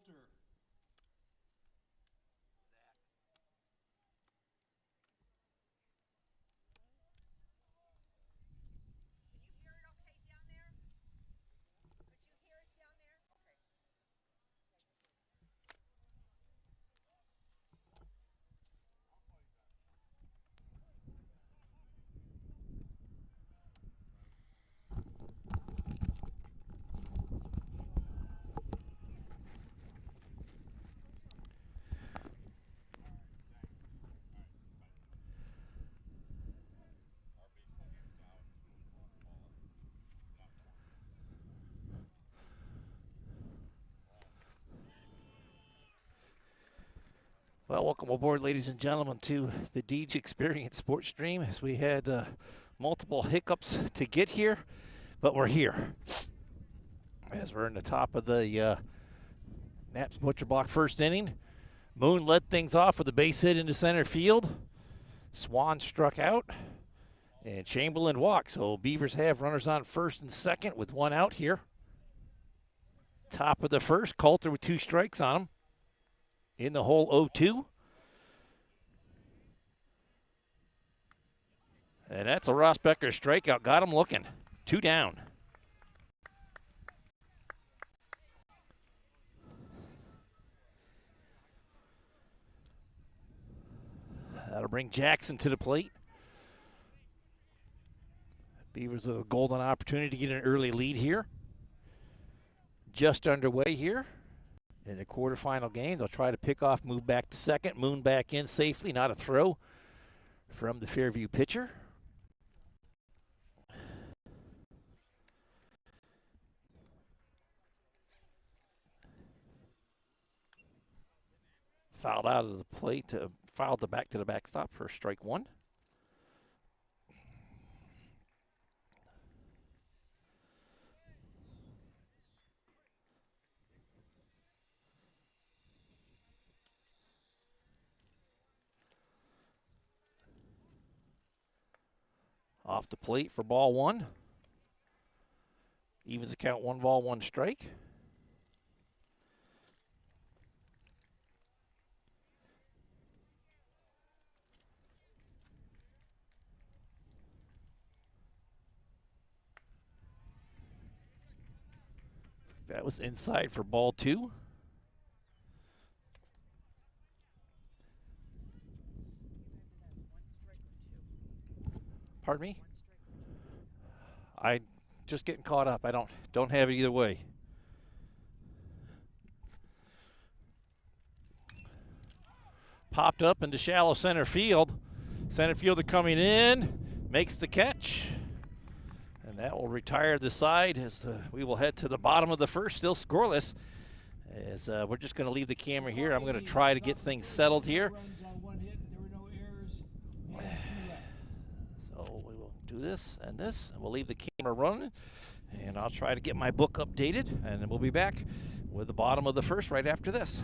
Coulter. Well, welcome aboard, ladies and gentlemen, to the Deej Experience Sports Stream. As we had multiple hiccups to get here, but we're here. As we're in the top of the Naps Butcher Block first inning, Moon led things off with a base hit into center field. Swan struck out, and Chamberlain walked. So Beavers have runners on first and second with one out here. Top of the first, Coulter with 2 strikes on him. In the hole 0-2. And that's a Ross Becker strikeout. Got him looking. 2 down. That'll bring Jackson to the plate. Beavers with a golden opportunity to get an early lead here. Just underway here in the quarterfinal game. They'll try to pick off, move back to second. Moon back in safely. Not a throw from the Fairview pitcher. Fouled out of the plate, fouled the back to the backstop for strike 1. Off the plate for ball 1. Evens the count, 1 ball, 1 strike. That was inside for ball 2. Pardon me? I just getting caught up. I don't have it either way. Popped up into shallow center field. Center fielder coming in, makes the catch. And that will retire the side as we will head to the bottom of the first, still scoreless. As we're just going to leave the camera here. I'm going to try to get things settled here. So we will do this, and we'll leave the camera running. And I'll try to get my book updated, and then we'll be back with the bottom of the first right after this.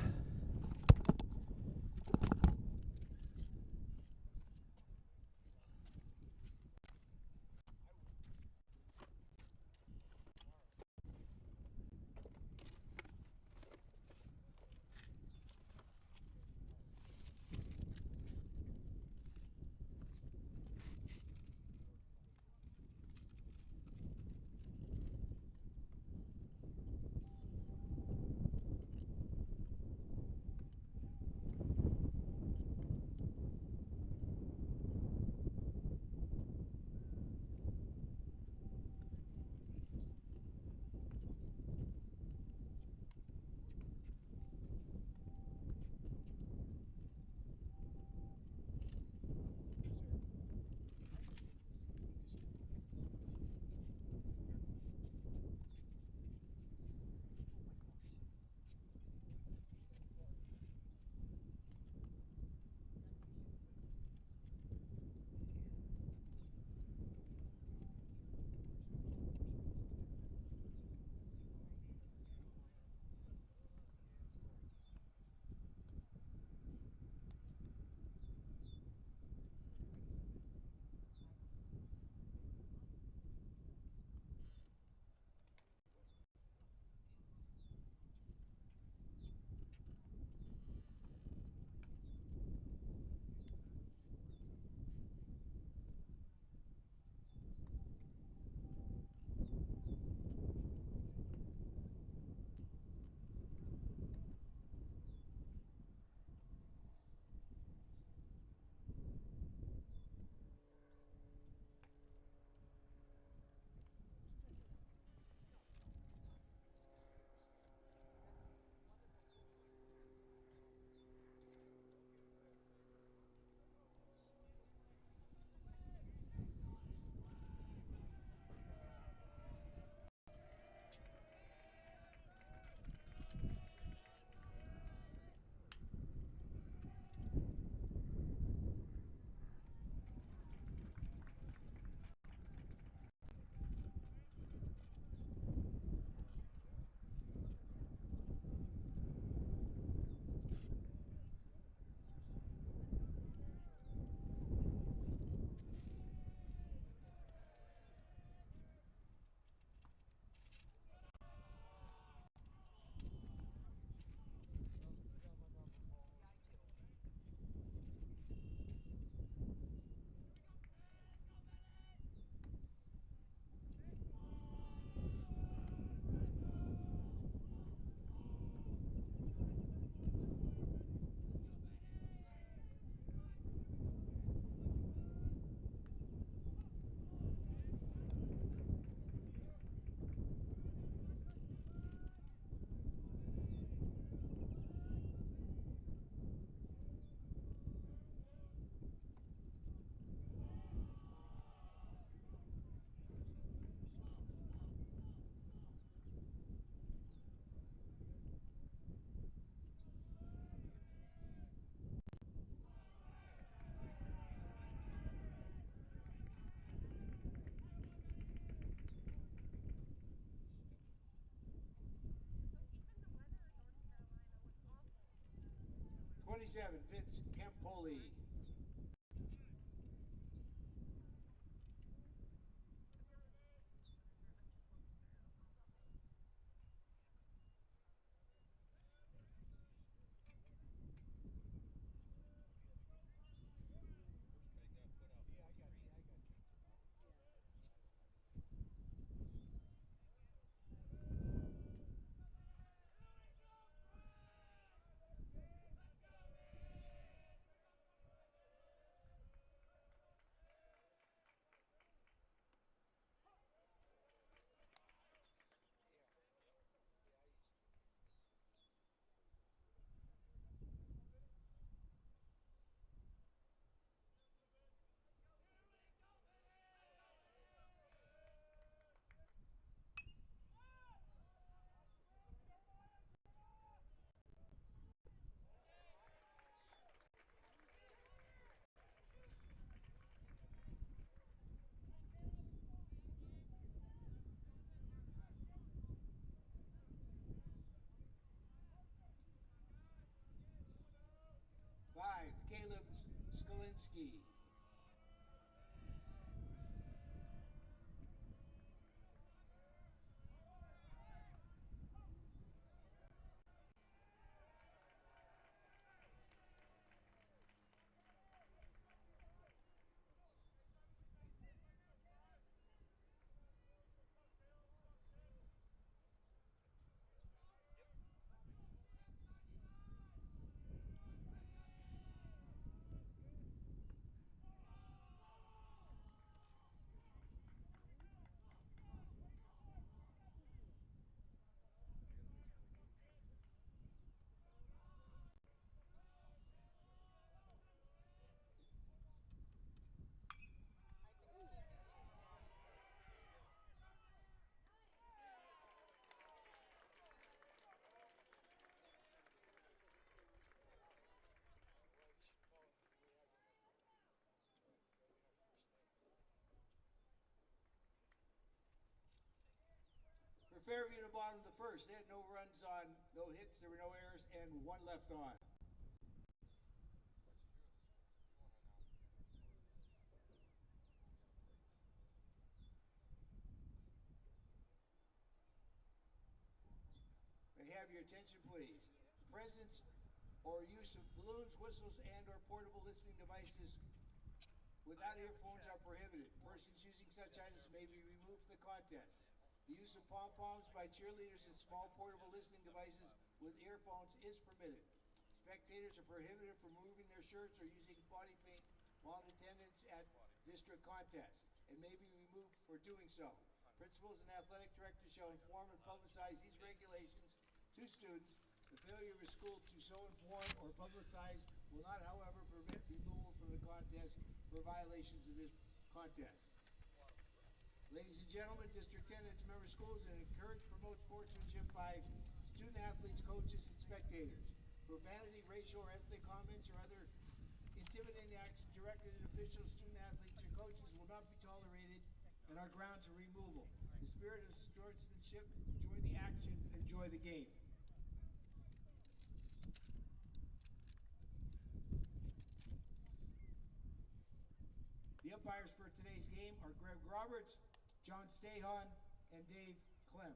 27, Vince Campoli. Five, Caleb Skolinski. For Fairview to bottom of the first, they had no runs on, no hits, there were no errors, and one left on. May I have your attention, please? The presence or use of balloons, whistles, and or portable listening devices without earphones are prohibited. Persons using such items may be removed from the contest. The use of pom-poms by cheerleaders and small portable listening devices with earphones is permitted. Spectators are prohibited from removing their shirts or using body paint while in attendance at district contests and may be removed for doing so. Principals and athletic directors shall inform and publicize these regulations to students. The failure of a school to so inform or publicize will not, however, prevent removal from the contest for violations of this contest. Ladies and gentlemen, district attendants, member schools, and encourage, promote sportsmanship by student athletes, coaches, and spectators. Profanity, racial, or ethnic comments or other intimidating acts directed at officials, student athletes, or coaches will not be tolerated and are grounds of removal. The spirit of sportsmanship, enjoy the action, enjoy the game. The umpires for today's game are Greg Roberts, John Stahan, and Dave Clem.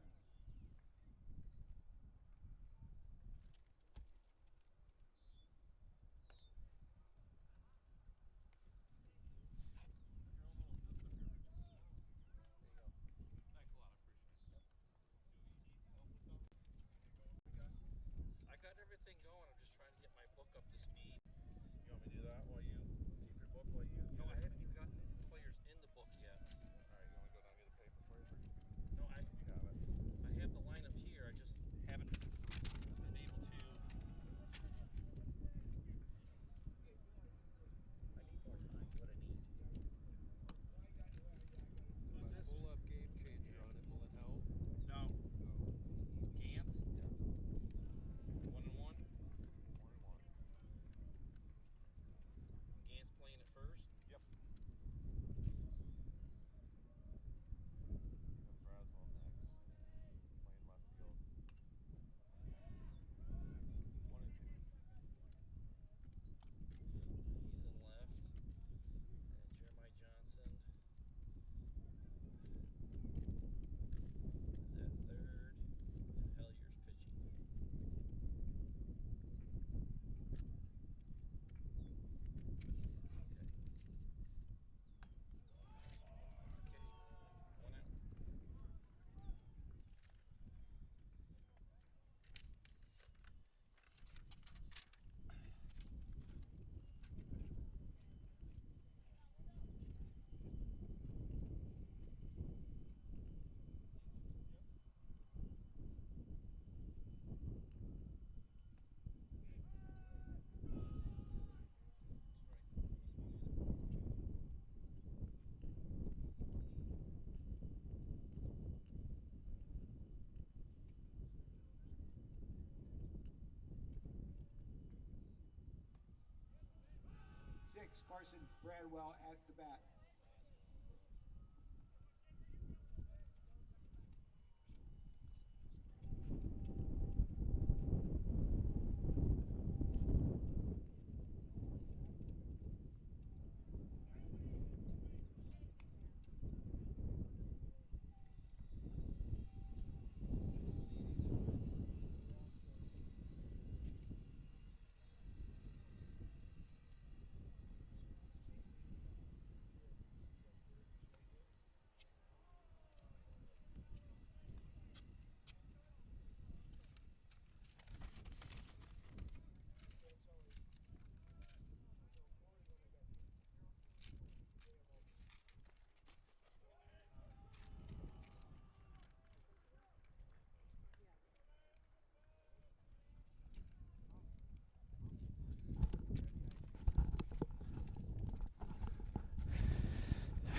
I got everything going. I'm just trying to get my book up to speed. You want me to do that while you keep your book while you... No, I haven't even got the players in the book yet. Alright, you want to go down and get a paper for you? No, You have it. Carson Bradwell at the bat.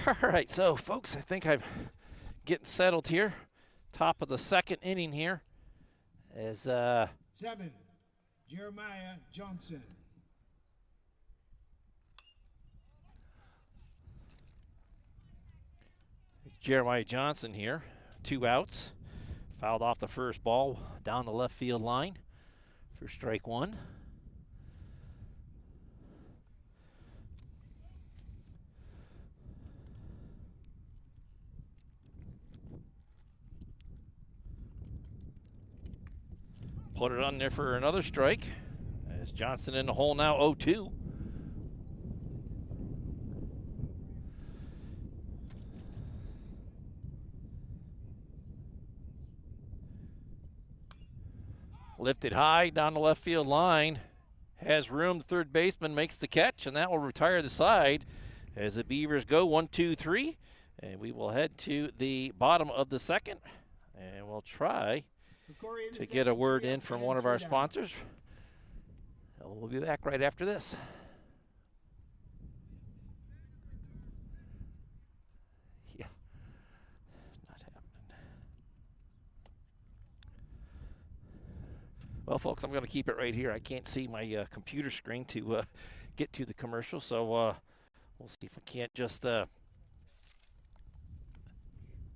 All right, so folks, I think I'm getting settled here. Top of the second inning here as 7, Jeremiah Johnson. Jeremiah Johnson here, 2 outs. Fouled off the first ball down the left field line for strike 1. Put it on there for another strike. As Johnson in the hole now, 0-2. Lifted high down the left field line. Has room, the third baseman makes the catch, and that will retire the side as the Beavers go 1-2-3. And we will head to the bottom of the second, and we'll try to get a word in from one of our sponsors. And we'll be back right after this. Yeah, not happening. Well, folks, I'm going to keep it right here. I can't see my computer screen to get to the commercial, so we'll see if I can't just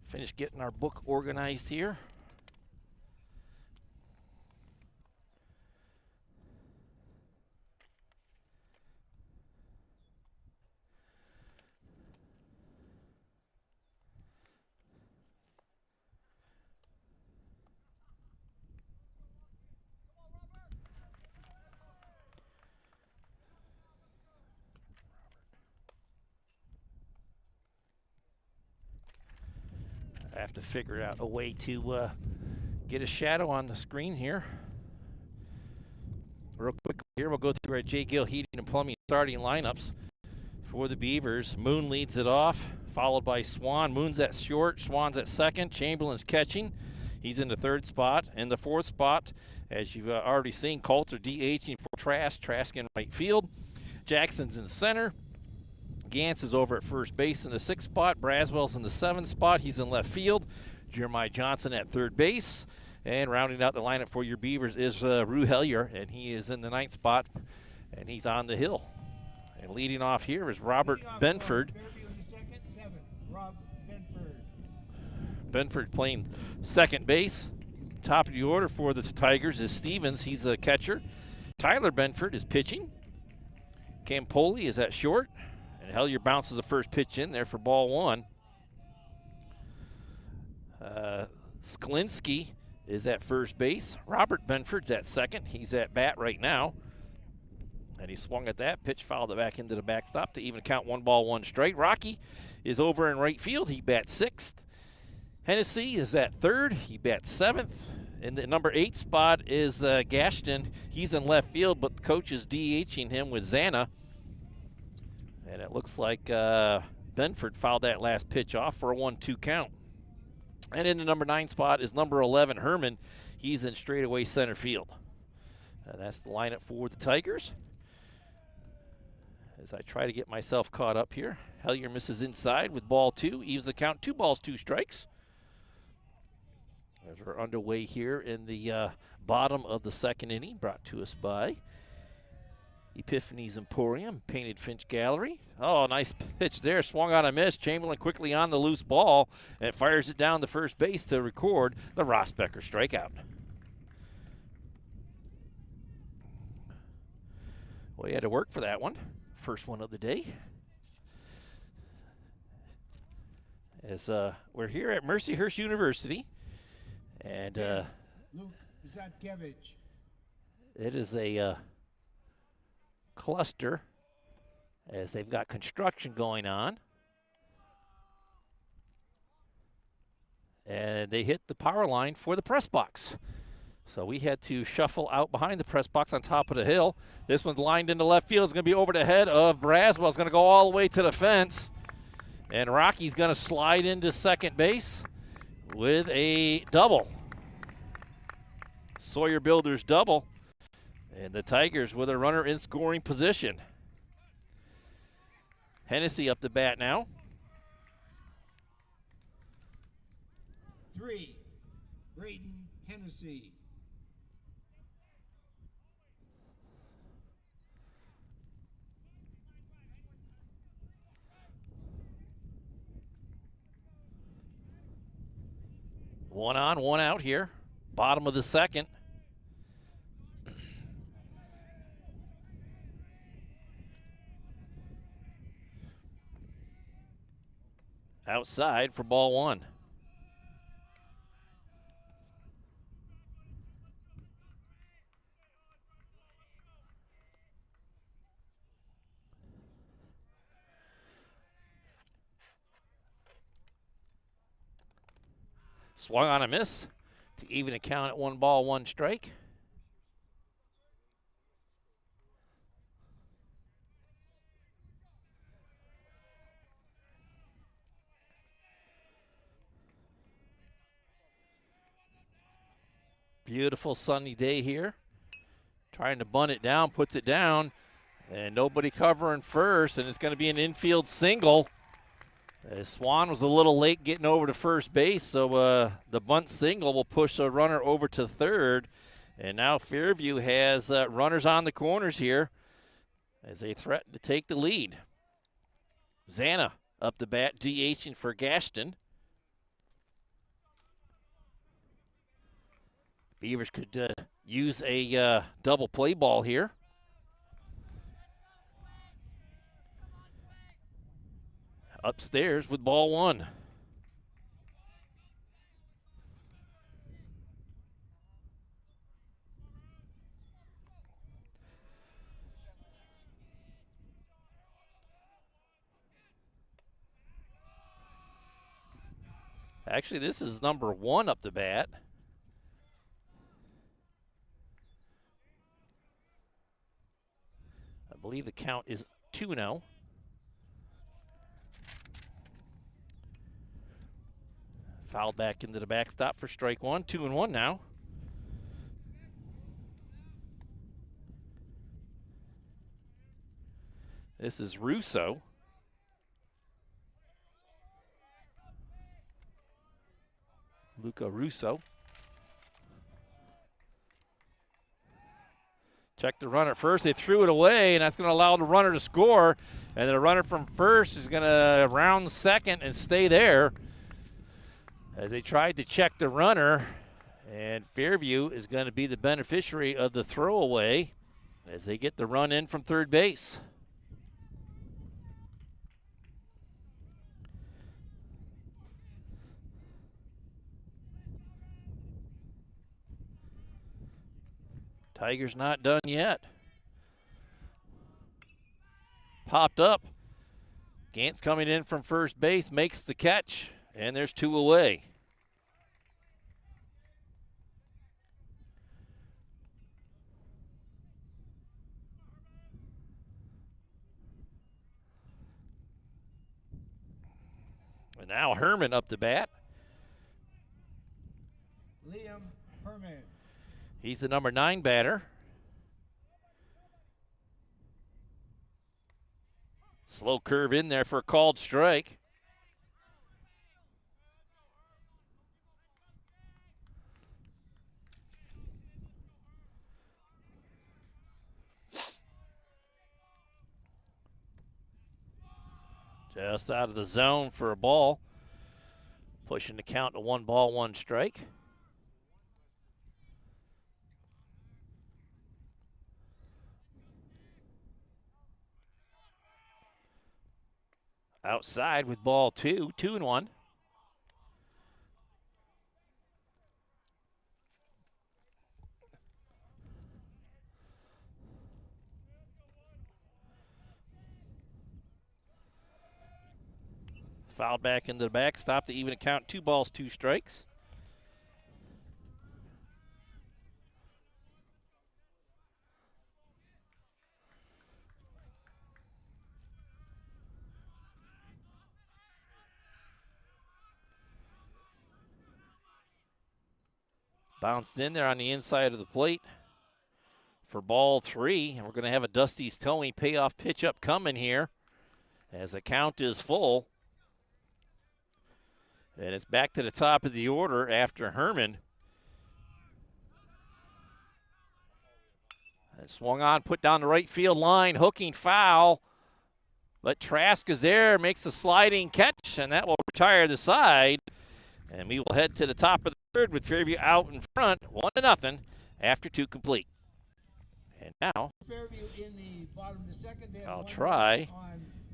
finish getting our book organized here. I have to figure out a way to get a shadow on the screen here. Real quickly here, we'll go through our J. Gill Heating and Plumbing starting lineups for the Beavers. Moon leads it off, followed by Swan. Moon's at short, Swan's at second, Chamberlain's catching. He's in the third spot. In the fourth spot, as you've already seen, Coulter DHing for Trask in right field. Jackson's in the center. Gantz is over at first base in the 6th spot. Braswell's in the 7th spot. He's in left field. Jeremiah Johnson at third base. And rounding out the lineup for your Beavers is Rue Hellier, and he is in the 9th spot, and he's on the hill. And leading off here is Robert Benford. Fairview in the second, 7, Rob Benford. Benford playing second base. Top of the order for the Tigers is Stevens. He's a catcher. Tyler Benford is pitching. Campoli is at short. And Hellier bounces the first pitch in there for ball 1. Sklinski is at first base. Robert Benford's at second. He's at bat right now. And he swung at that. Pitch fouled it back into the backstop to even count 1 ball, 1 strike. Rocky is over in right field. He bats 6th. Hennessy is at third. He bats 7th. In the number 8 spot is Gashton. He's in left field, but the coach is DHing him with Zana. And it looks like Benford fouled that last pitch off for a 1-2 count. And in the number 9 spot is number 11, Herman. He's in straightaway center field. That's the lineup for the Tigers. As I try to get myself caught up here, Hellier misses inside with ball 2. Evens the count, 2 balls, 2 strikes. As we're underway here in the bottom of the second inning, brought to us by Epiphany's Emporium, Painted Finch Gallery. Oh, nice pitch there. Swung on a miss. Chamberlain quickly on the loose ball and fires it down the first base to record the Rosbecker strikeout. Well, you had to work for that one. First one of the day. As we're here at Mercyhurst University, and Luke Zatkevich. it is a cluster as they've got construction going on. And they hit the power line for the press box. So we had to shuffle out behind the press box on top of the hill. This one's lined into left field. It's going to be over the head of Braswell. It's going to go all the way to the fence. And Rocky's going to slide into second base with a double. Sawyer Builders double. And the Tigers with a runner in scoring position. Hennessy up to bat now. 3, Braden Hennessy. One on, one out here. Bottom of the second. Outside for ball one. Swung on a miss to even a count at 1 ball, 1 strike. Beautiful sunny day here. Trying to bunt it down, puts it down, and nobody covering first, and it's going to be an infield single. Swan was a little late getting over to first base, so the bunt single will push a runner over to third. And now Fairview has runners on the corners here as they threaten to take the lead. Zana up the bat, DHing for Gaston. Beavers could use a double play ball here. Upstairs with ball one. Actually, this is number 1 up the bat. I believe the count is 2-0. Fouled back into the backstop for strike 1. 2-1 now. This is Russo. Luca Russo. Check the runner first. They threw it away, and that's going to allow the runner to score. And the runner from first is going to round second and stay there as they tried to check the runner. And Fairview is going to be the beneficiary of the throwaway as they get the run in from third base. Tigers not done yet. Popped up. Gantz coming in from first base, makes the catch, and there's 2 away. And now Herman up the bat. Liam Herman. He's the number 9 batter. Slow curve in there for a called strike. Just out of the zone for a ball. Pushing the count to 1 ball, 1 strike. Outside with ball 2, 2-1. Fouled back into the backstop to even a count, 2 balls, 2 strikes. Bounced in there on the inside of the plate for ball 3. And we're going to have a Dusty's Towing payoff pitch up coming here as the count is full. And it's back to the top of the order after Herman. And swung on, put down the right field line, hooking foul. But Trask is there, makes a sliding catch, and that will retire the side. And we will head to the top of the third with Fairview out in front, 1-0 after 2 complete. And now Fairview in the bottom of the second. I'll try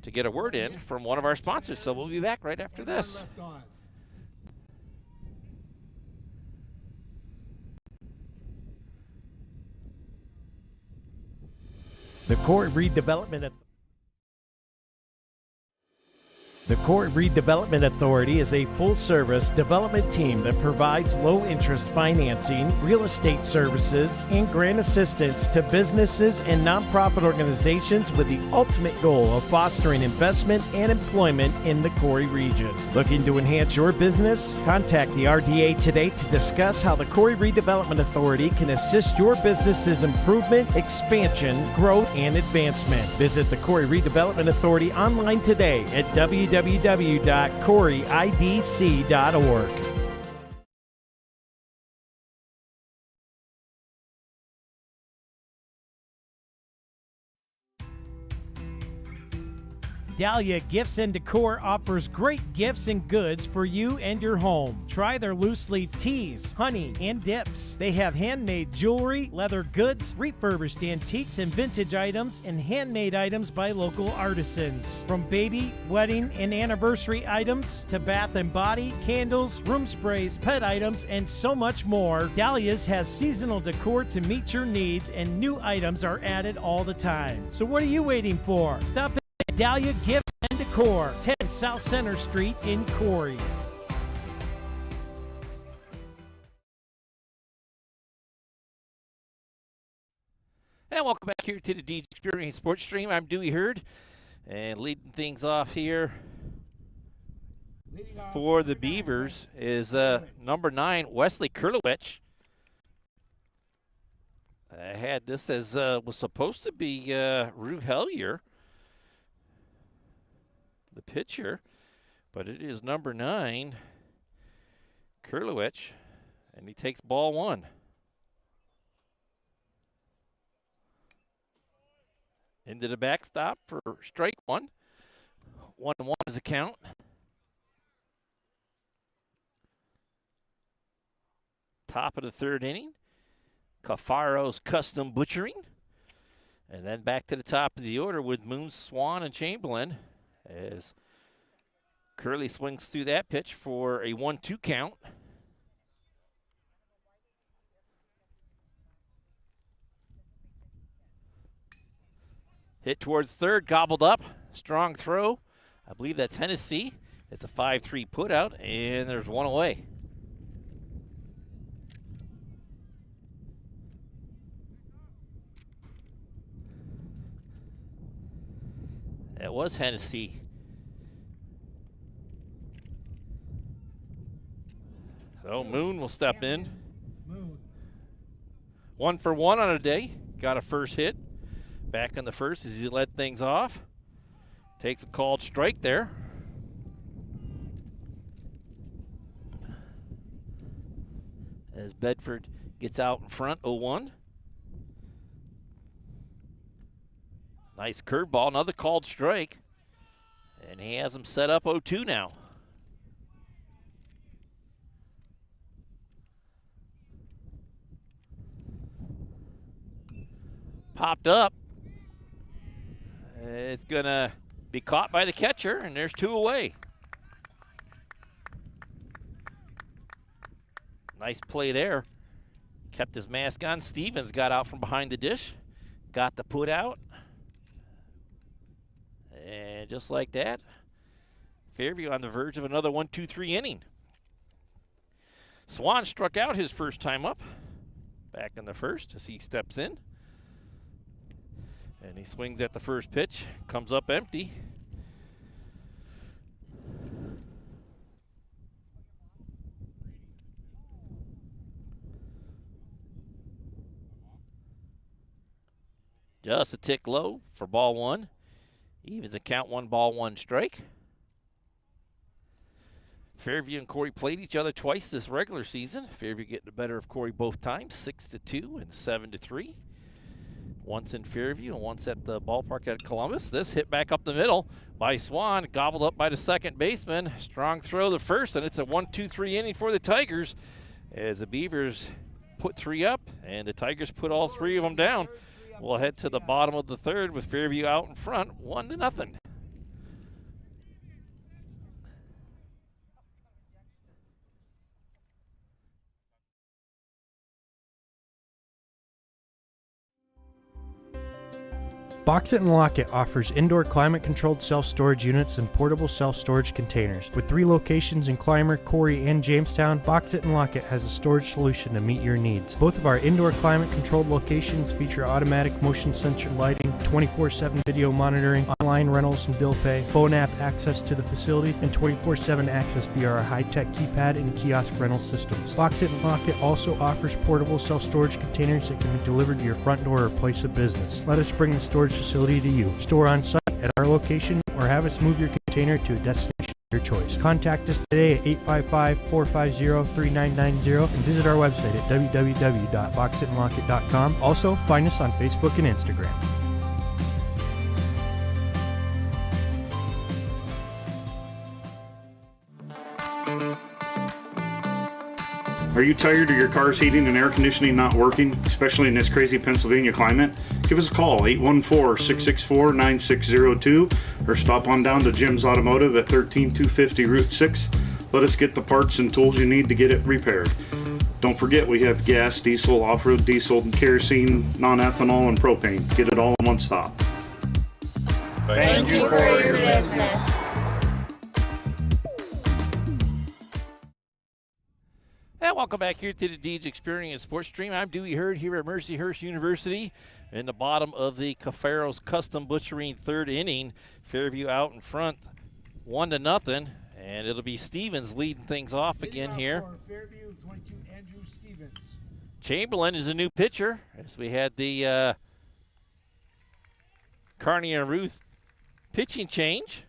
to get a word in from one of our sponsors, so we'll be back right after this. The Corry Redevelopment Authority is a full-service development team that provides low-interest financing, real estate services, and grant assistance to businesses and nonprofit organizations with the ultimate goal of fostering investment and employment in the Corry region. Looking to enhance your business? Contact the RDA today to discuss how the Corry Redevelopment Authority can assist your business's improvement, expansion, growth, and advancement. Visit the Corry Redevelopment Authority online today at www.corryidc.org. Dahlia Gifts and Decor offers great gifts and goods for you and your home. Try their loose leaf teas, honey, and dips. They have handmade jewelry, leather goods, refurbished antiques and vintage items, and handmade items by local artisans. From baby, wedding, and anniversary items to bath and body, candles, room sprays, pet items, and so much more, Dahlia's has seasonal decor to meet your needs, and new items are added all the time. So what are you waiting for? Stop at Dahlia Gifts and Decor, 10 South Center Street in Corry. And welcome back here to the D Experience Sports Stream. I'm Dewey Hurd, and leading things off here for the Beavers is number 9, Wesley Kurlowicz. I had this as was supposed to be Rue Hellier, the pitcher, but it is number 9, Kurlowicz, and he takes ball 1. Into the backstop for strike 1. 1-1 is the count. Top of the third inning. Cafaro's Custom Butchering. And then back to the top of the order with Moon, Swan, and Chamberlain as Curley swings through that pitch for a 1-2 count. Hit towards third, gobbled up, strong throw. I believe that's Hennessy. It's a 5-3 put out, and there's one away. That was Hennessy. So Moon will step in. 1 for 1 on a day. Got a first hit. Back in the first as he led things off. Takes a called strike there. As Bedford gets out in front, 0-1. Nice curveball, another called strike. And And he has him set up 0-2 now. Popped up. It's going to be caught by the catcher, and there's 2 away. Nice play there. Kept his mask on. Stevens got out from behind the dish. Got the put out. And just like that, Fairview on the verge of another 1-2-3 inning. Swan struck out his first time up. Back in the first as he steps in. And he swings at the first pitch. Comes up empty. Just a tick low for ball 1. Evens the count, 1 ball, 1 strike. Fairview and Corry played each other twice this regular season. Fairview getting the better of Corry both times, 6-2 and 7-3. Once in Fairview and once at the ballpark at Columbus. This hit back up the middle by Swan, gobbled up by the second baseman. Strong throw the first, and it's a 1-2-3 inning for the Tigers as the Beavers put 3 up and the Tigers put all 3 of them down. We'll head to the bottom of the third with Fairview out in front, 1-0. Box It and Lock It offers indoor climate-controlled self-storage units and portable self-storage containers. With 3 locations in Clymer, Corry, and Jamestown, Box It and Lock It has a storage solution to meet your needs. Both of our indoor climate-controlled locations feature automatic motion sensor lighting, 24/7 video monitoring, online rentals and bill pay, phone app access to the facility, and 24/7 access via our high-tech keypad and kiosk rental systems. Box It and Lock It also offers portable self-storage containers that can be delivered to your front door or place of business. Let us bring the storage facility to you. Store on site at our location or have us move your container to a destination of your choice. Contact us today at 855-450-3990 and visit our website at www.boxitandlockit.com. Also, find us on Facebook and Instagram. Are you tired of your car's heating and air conditioning not working, especially in this crazy Pennsylvania climate? Give us a call, 814-664-9602, or stop on down to Jim's Automotive at 13250 Route 6. Let us get the parts and tools you need to get it repaired. Don't forget we have gas, diesel, off-road diesel, kerosene, non-ethanol, and propane. Get it all in one stop. Thank you for your business. And welcome back here to the Deej Experience Sports Stream. I'm Dewey Hurd here at Mercyhurst University in the bottom of the Cafaros Custom Butchering third inning. Fairview out in front, 1-0, and it'll be Stevens leading things off again here. Fairview, 22, Andrew Stevens. Chamberlain is a new pitcher, as we had the Carney and Ruth pitching change.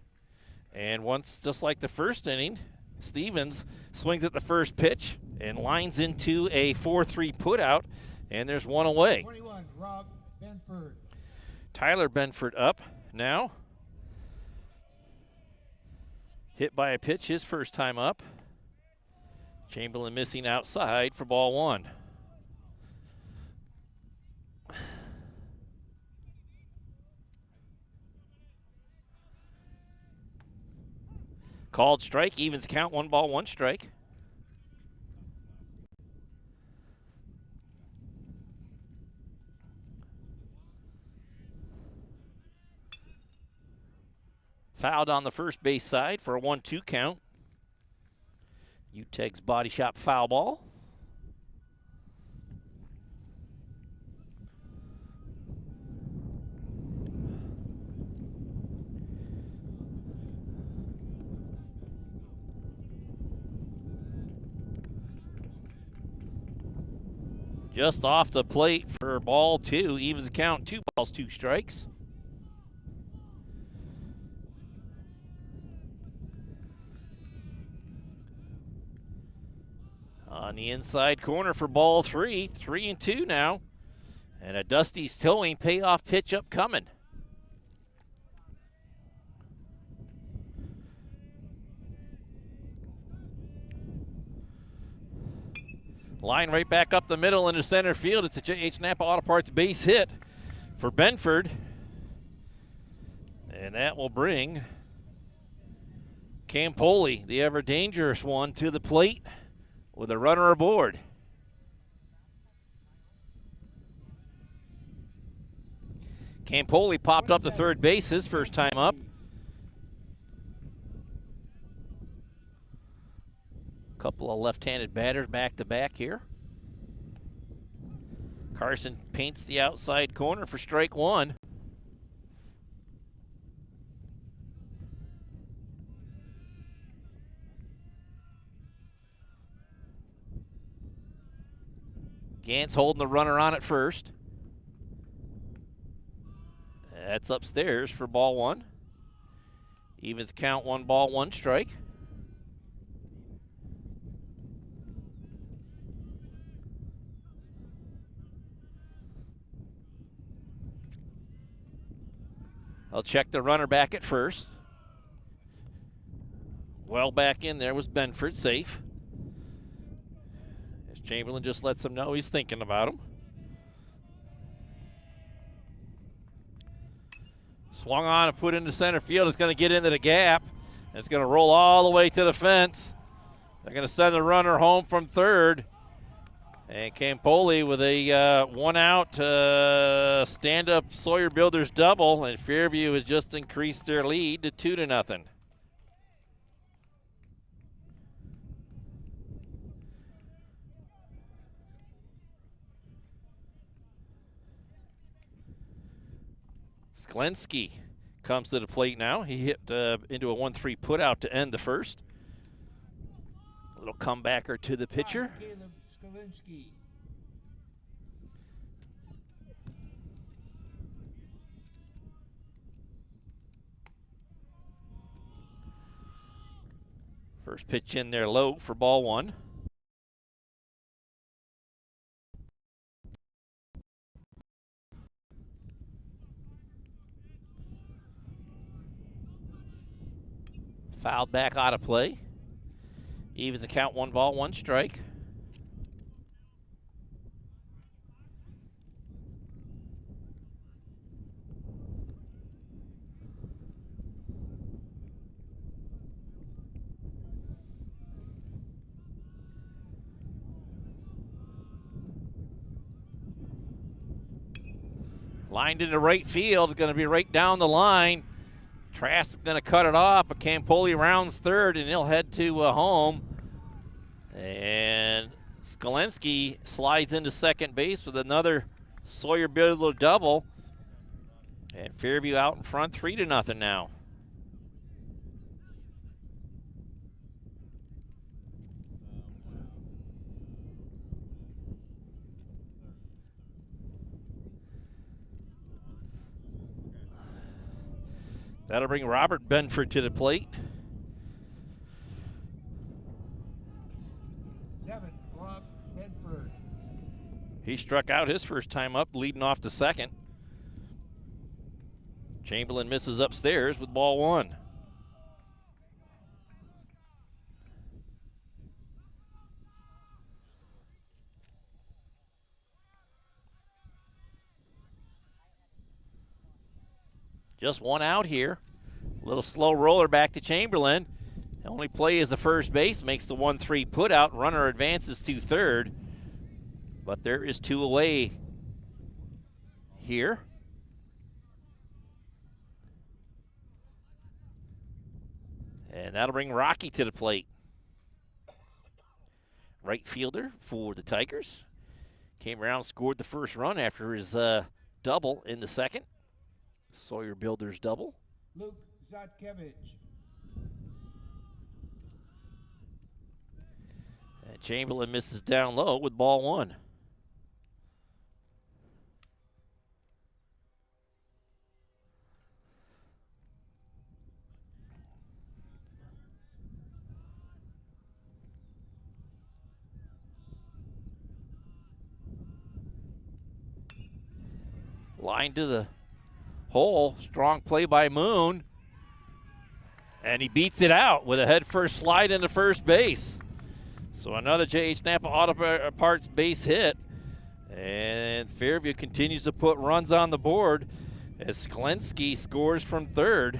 And once, just like the first inning, Stevens swings at the first pitch and lines into a 4-3 putout, and there's 1 away. 21, Rob Benford. Tyler Benford up now. Hit by a pitch his first time up. Chamberlain missing outside for ball 1. Called strike, evens count, 1 ball, 1 strike. Fouled on the first base side for a 1-2 count. UTEG's body shop foul ball. Just off the plate for ball 2. Evens the count, 2 balls, 2 strikes. On the inside corner for ball 3. 3-2 now. And a Dusty's towing payoff pitch upcoming. Line right back up the middle into center field. It's a J.H. Napa Auto Parts base hit for Benford. And that will bring Campoli, the ever dangerous one, to the plate with a runner aboard. Campoli popped up to third base his first time up. Couple of left-handed batters back-to-back here. Carson paints the outside corner for strike one. Gantz holding the runner on at first. That's upstairs for ball one. Evens count, 1 ball, 1 strike. I'll check the runner back at first. Well back in there was Benford, safe. As Chamberlain just lets him know he's thinking about him. Swung on and put into center field. It's going to get into the gap. And it's going to roll all the way to the fence. They're going to send the runner home from third. And Campoli with a one-out stand-up Sawyer Builders double, and Fairview has just increased their lead to 2-0. Sklensky comes to the plate now. He hit into a 1-3 put-out to end the first. A little comebacker to the pitcher. Caleb Skalinsky. First pitch in there low for ball one. Fouled back out of play. Evens the count, 1 ball, 1 strike. Lined into right field, going to be right down the line. Trask's going to cut it off, but Campoli rounds third, and he'll head to home. And Skolensky slides into second base with another Sawyer Builder double. And Fairview out in front, 3-0 now. That'll bring Robert Benford to the plate. 7, Rob Benford. He struck out his first time up, leading off the second. Chamberlain misses upstairs with ball one. Just one out here. A little slow roller back to Chamberlain. The only play is the first base, makes the 1-3 put out. Runner advances to third. But there is 2 away here. And that'll bring Rocky to the plate. Right fielder for the Tigers. Came around, scored the first run after his double in the second. Sawyer Builders double. Luke Zatkevich. And Chamberlain misses down low with ball one. Line to the hole, strong play by Moon, and he beats it out with a head-first slide into first base. So another J.H. Napa Auto Parts base hit. And Fairview continues to put runs on the board as Sklensky scores from third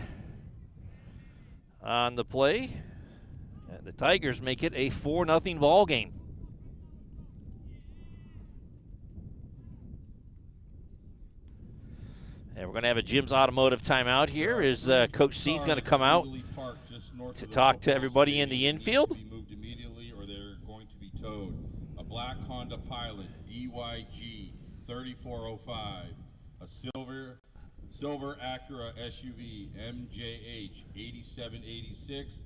on the play. And the Tigers make it a 4-0 ball game. And we're going to have a Jim's Automotive timeout here as Coach C is going to come out to talk to everybody in the infield. Moved immediately or they're going to be towed. A black Honda Pilot DYG 3405, a silver Acura SUV MJH 8786,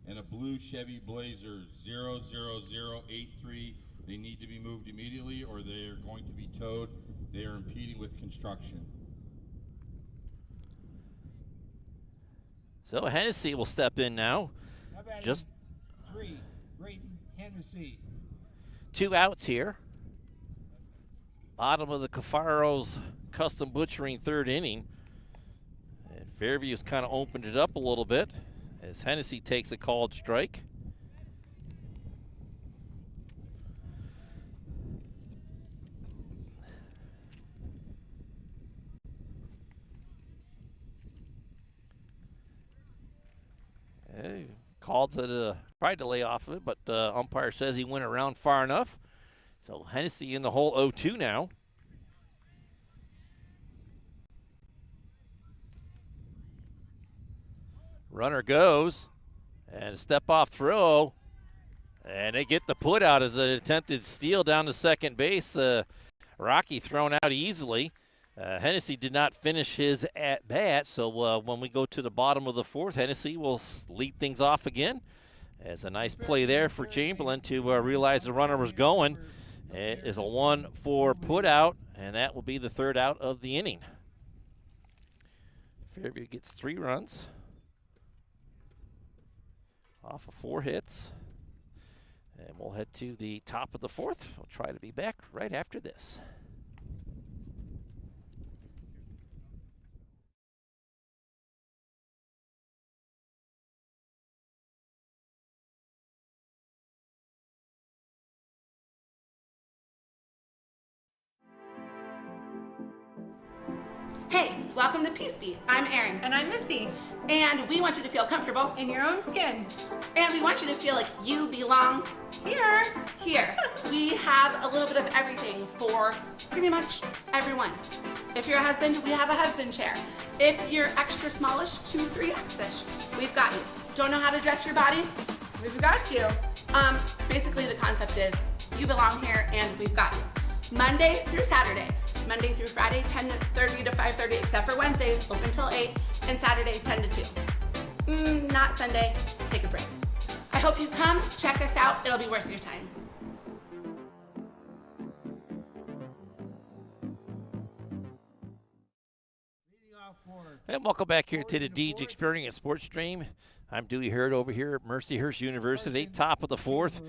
and a blue Chevy Blazer 00083. They need to be moved immediately or they are going to be towed. They are impeding with construction. So Hennessy will step in now. Just 3, Brayton Hennessy. 2 outs here. Bottom of the Cafaro's Custom Butchering third inning. And Fairview's kind of opened it up a little bit as Hennessy takes a called strike. Called it, tried to lay off of it, but umpire says he went around far enough. So Hennessy in the hole 0-2 now. Runner goes, and a step-off throw, and they get the put out as an attempted steal down to second base. Rocky thrown out easily. Hennessy did not finish his at-bat, so when we go to the bottom of the fourth, Hennessy will lead things off again. As a nice play there for Chamberlain to realize the runner was going. It is a 1-4 put out, and that will be the third out of the inning. Fairview gets 3 runs off of 4 hits. And we'll head to the top of the fourth. We'll try to be back right after this. Hey, welcome to Peace Beat. I'm Erin. And I'm Missy. And we want you to feel comfortable. In your own skin. And we want you to feel like you belong here. Here. We have a little bit of everything for pretty much everyone. If you're a husband, we have a husband chair. If you're extra smallish, 2, 3X-ish, we've got you. Don't know how to dress your body? We've got you. Basically the concept is you belong here and we've got you. Monday through Saturday. Monday through Friday, 10:30 to 5:30, except for Wednesdays, open till 8, and Saturday, 10 to 2. Not Sunday, take a break. I hope you come, check us out, it'll be worth your time. And welcome back here to the Deej Experience Sports Stream. I'm Dewey Hurd over here at Mercyhurst University, top of the fourth.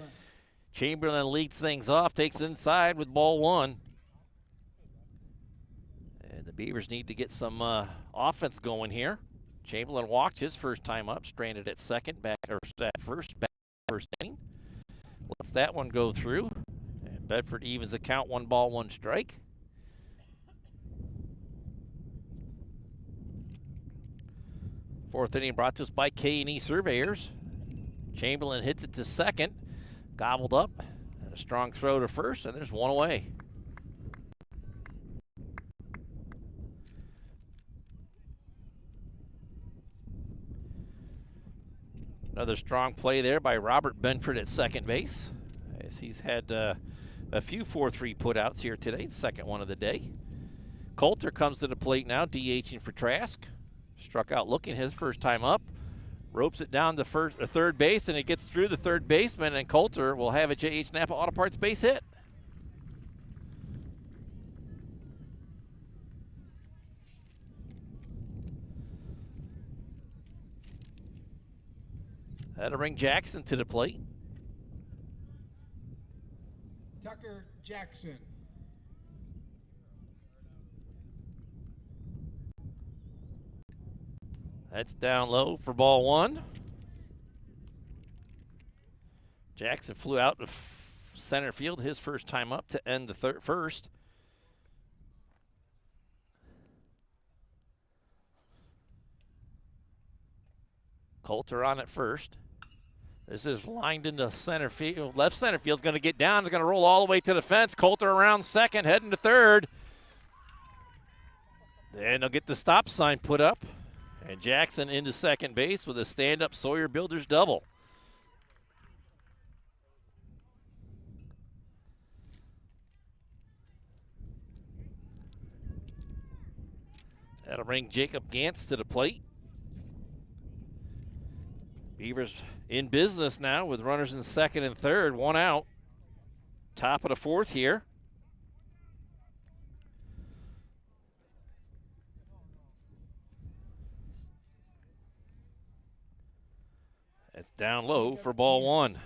Chamberlain leads things off, takes inside with ball 1. And the Beavers need to get some offense going here. Chamberlain walked his first time up, stranded at second, back first inning. Lets that one go through. And Bedford evens the count, 1 ball, 1 strike. Fourth inning brought to us by K&E Surveyors. Chamberlain hits it to second, gobbled up, and a strong throw to first, and there's 1 away. Another strong play there by Robert Benford at second base, as he's had a few 4-3 putouts here today, second one of the day. Coulter comes to the plate now, DHing for Trask. Struck out looking his first time up. Ropes it down to third base, and it gets through the third baseman, and Coulter will have a J.H. Napa Auto Parts base hit. That'll bring Jackson to the plate. Tucker Jackson. That's down low for ball 1. Jackson flew out to center field his first time up to end the first. Coulter on at first. This is lined into center field. Left center field's going to get down. It's going to roll all the way to the fence. Coulter around second, heading to third. Then they'll get the stop sign put up. And Jackson into second base with a stand-up Sawyer Builders double. That'll bring Jacob Gantz to the plate. Beavers in business now with runners in second and third, one out. Top of the fourth here. It's down low for ball one.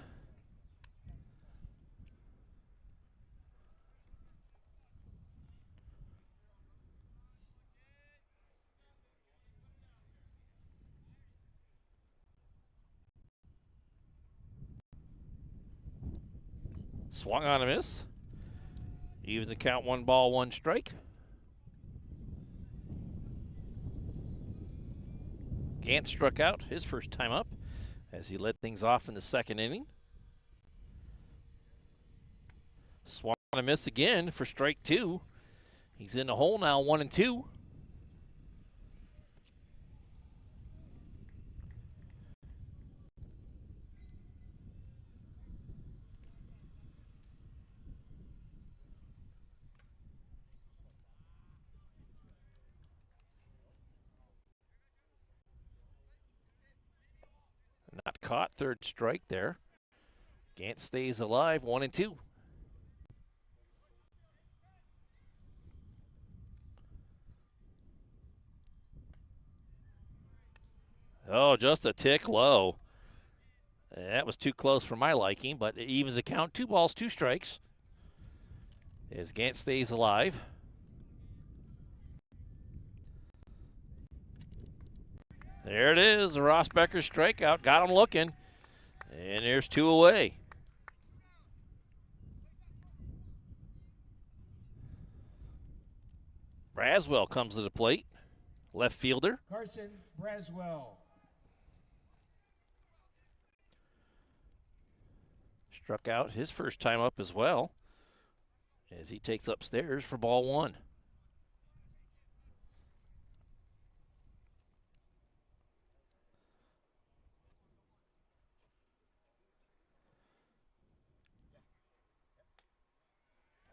Swung on a miss. Evens the count, 1 ball, 1 strike. Gant struck out his first time up as he led things off in the second inning. Swung on a miss again for strike 2. He's in the hole now, 1-2. Not caught, third strike there. Gant stays alive, 1-2. Oh, just a tick low. That was too close for my liking, but it evens the count. 2 balls, 2 strikes. As Gant stays alive. There it is, Ross Becker's strikeout. Got him looking. And there's 2 away. Braswell comes to the plate. Left fielder. Carson Braswell. Struck out his first time up as well as he takes upstairs for ball 1.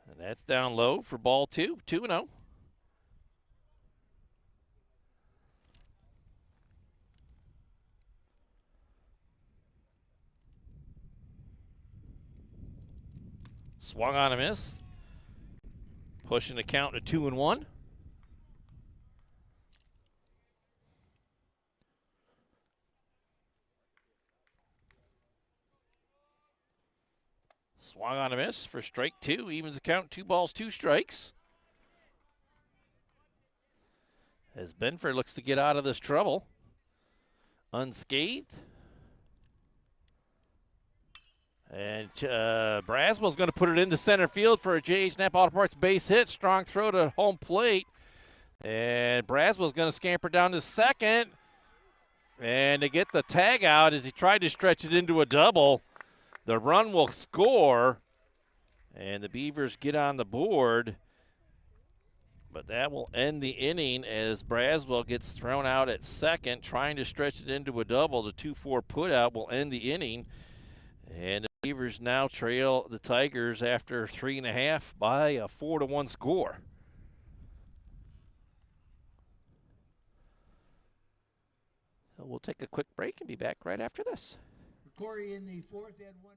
And that's down low for ball 2, 2-0. Swung on a miss. Pushing the count to 2-1. Swung on a miss for strike 2. Evens the count, 2 balls, 2 strikes. As Benford looks to get out of this trouble. Unscathed. And Braswell's going to put it into center field for a J.H. Knapp Auto Parts base hit. Strong throw to home plate. And Braswell's going to scamper down to second. And to get the tag out as he tried to stretch it into a double. The run will score. And the Beavers get on the board. But that will end the inning as Braswell gets thrown out at second. Trying to stretch it into a double. The 2-4 put out will end the inning. And the Beavers now trail the Tigers after 3.5 by a 4-1 score. So we'll take a quick break and be back right after this. Corry in the 4th and 1.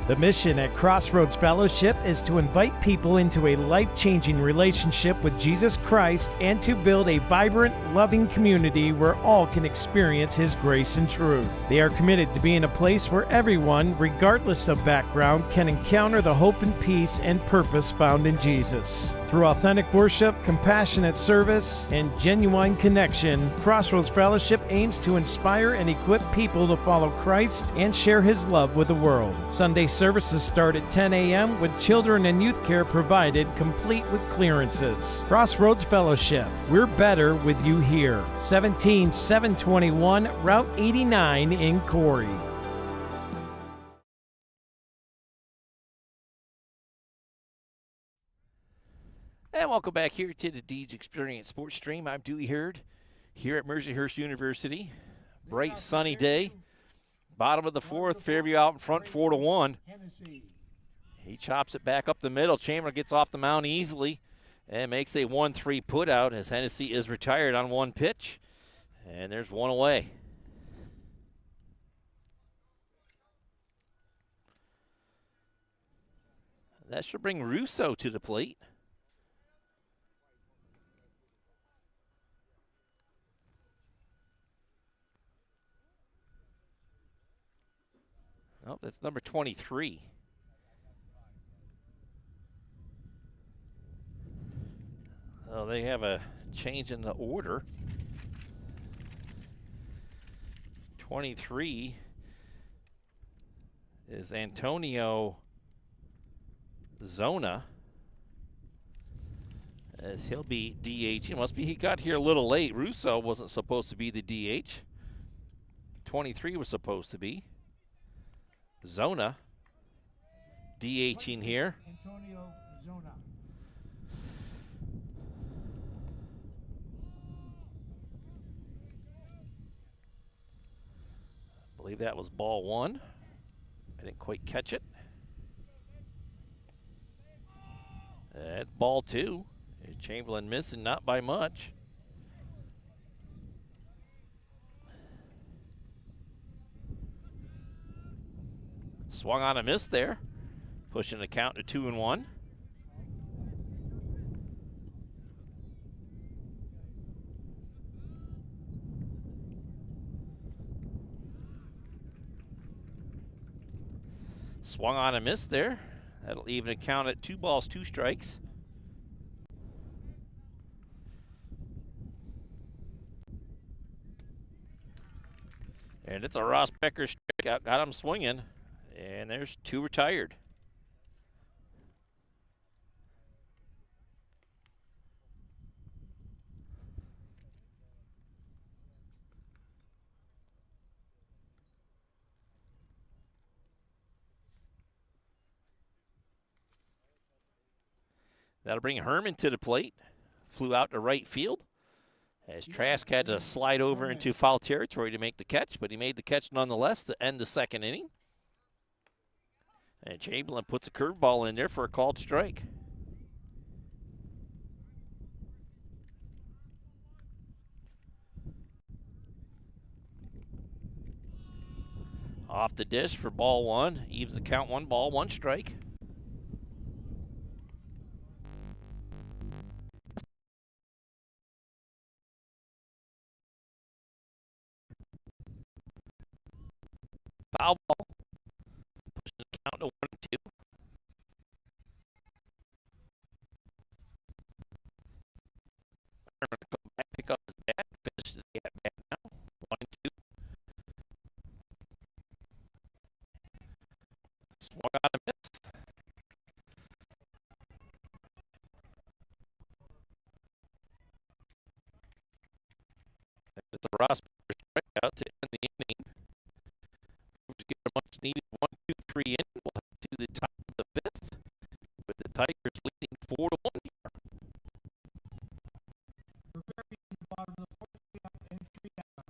The mission at Crossroads Fellowship is to invite people into a life-changing relationship with Jesus Christ and to build a vibrant, loving community where all can experience His grace and truth. They are committed to being a place where everyone, regardless of background, can encounter the hope and peace and purpose found in Jesus. Through authentic worship, compassionate service, and genuine connection, Crossroads Fellowship aims to inspire and equip people to follow Christ and share His love with the world. Sunday services start at 10 a.m. with children and youth care provided, complete with clearances. Crossroads Fellowship, we're better with you here. 17721 Route 89 in Corry. And welcome back here to the Deej Experience Sports Stream. I'm Dewey Hurd here at Mercyhurst University. Bright sunny day. Bottom of the fourth, Fairview out in front 4-1. He chops it back up the middle. Chamberlain gets off the mound easily and makes a 1-3 put out as Hennessy is retired on one pitch. And there's one away. That should bring Russo to the plate. Oh, that's number 23. Oh, they have a change in the order. 23 is Antonio Zona, as he'll be DH. It must be he got here a little late. Russo wasn't supposed to be the DH. 23 was supposed to be. Zona DHing here. Antonio Zona. I believe that was ball one. I didn't quite catch it. That's ball two. Chamberlain missing, not by much. Swung on a miss there, pushing the count to 2-1. Swung on a miss there. That'll even a count at 2 balls, 2 strikes. And it's a Ross Becker strikeout, got him swinging. And there's 2 retired. That'll bring Herman to the plate. Flew out to right field as Trask had to slide over into foul territory to make the catch, but he made the catch nonetheless to end the second inning. And Chamberlain puts a curveball in there for a called strike. Off the dish for ball one. Evens the count, 1 ball, 1 strike. Foul ball. Pushing the count to 1-2. Herman will come back, pick up his bat, finish the at bat now. 1-2. Swung on a miss. It's a Ross strikeout to end the inning. To get a much needed 1-2-3 inning. We'll head to the top of the 5th with the Tigers leading 4-1 here. We're very in the bottom of the fourth, 3 up and 3 down.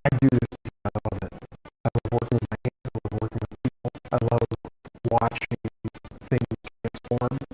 I do this. I love it. I love working with my hands. I love working with people. I love watching things transform.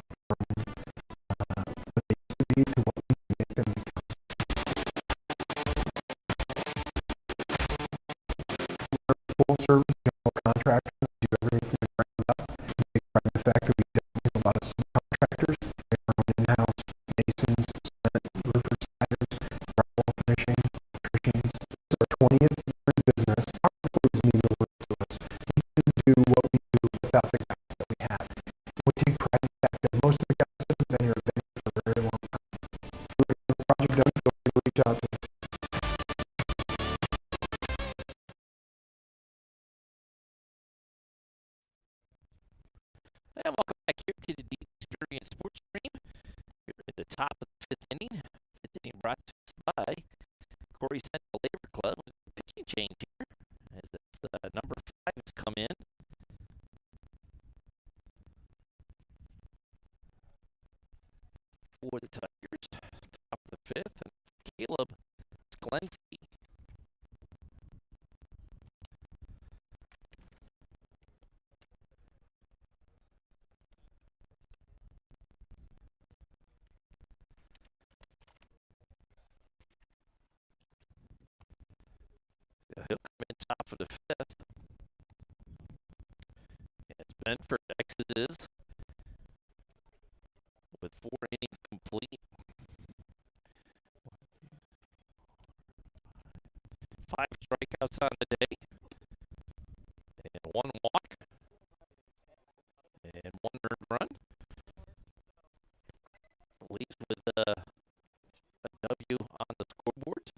back here to the D Experience Sports Stream. Here at the top of the fifth inning. Fifth inning brought to us by Corry Central Labor Club. Pitching change here as that's number 5 has come in. For the Tigers, top of the fifth, and Caleb Sklensky. He'll come in top of the fifth. It's Benford exits with 4 innings complete. 5 strikeouts on the day, and 1 walk, and 1 earned run. Leaves with a W on the scoreboard.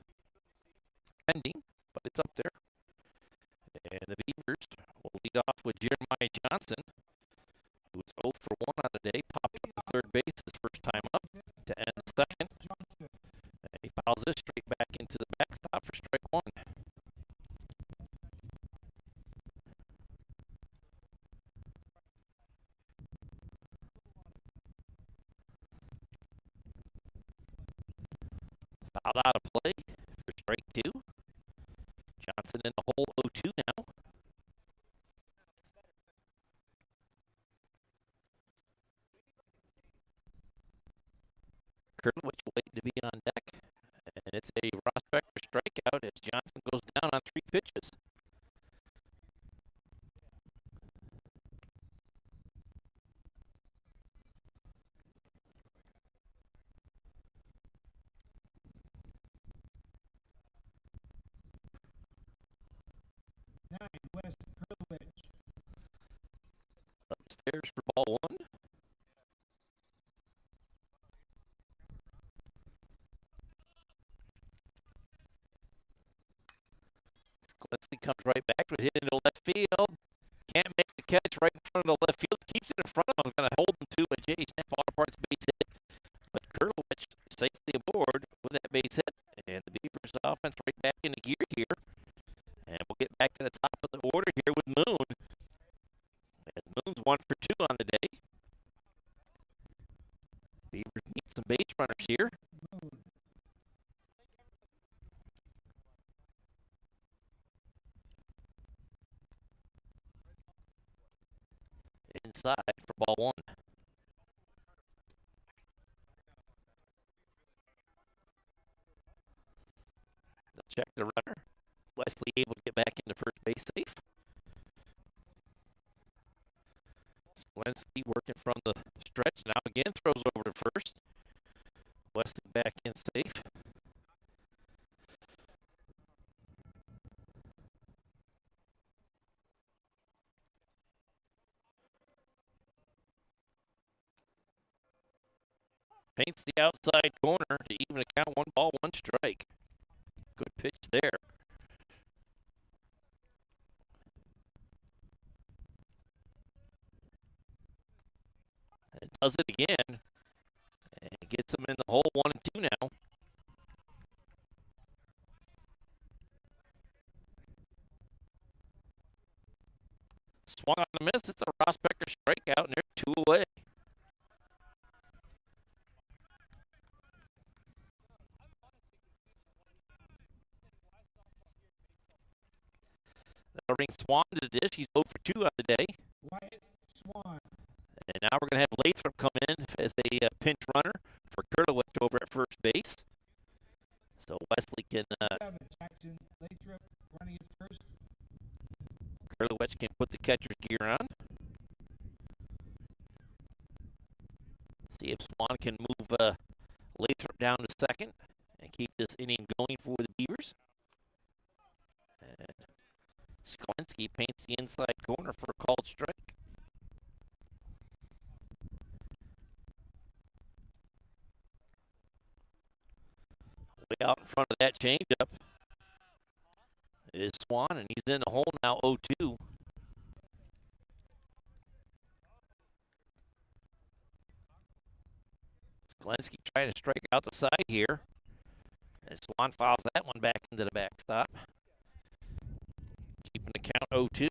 Pending, but it's up there. And the Beavers will lead off with Jeremiah Johnson, who is 0 for 1 on the day. Popped up to third base his first time up to end the second. And he fouls this straight back into the backstop for strike 1. Fouled out of play for strike 2. Johnson in the hole 0-2 now. Kurtowicz waiting to be on deck. And it's a prospector strikeout as Johnson goes down on 3 pitches. Upstairs for ball 1. Sklensky comes right back with a hit into left field. Can't make the catch right in front of the left field. Keeps it in front of him. Going to hold him to a Jay Snap auto parts base hit. But Kurtowicz safely aboard with that base hit. And the Beavers offense right back into gear here. And we'll get back to the top of the order here with Moon. And Moon's 1 for 2 on the day. Beavers need some base runners here. Inside for ball 1. They'll check the runner. Wesley able to get back into first base safe. Sklensky working from the stretch. Now again throws over to first. Wesley back in safe. Paints the outside corner to even a count. 1 ball, 1 strike. Good pitch there. And does it again. And gets him in the hole 1 and 2 now. Swung on the miss. It's a prospector strikeout, and they're 2 away. That'll bring Swan to the dish. He's 0 for 2 on the day. Wyatt Swan. And now we're going to have Lathrop come in as a pinch runner for Kurtowicz over at first base. So Wesley can Jackson Lathrop running at first. Kurtowicz can put the catcher's gear on. See if Swan can move Lathrop down to second and keep this inning going for the Beavers. And Sklensky paints the inside corner for a called strike. Way out in front of that changeup is Swan, and he's in the hole now 0-2. Skalinski trying to strike out the side here. And Swan fouls that one back into the backstop. Keeping the count 0-2.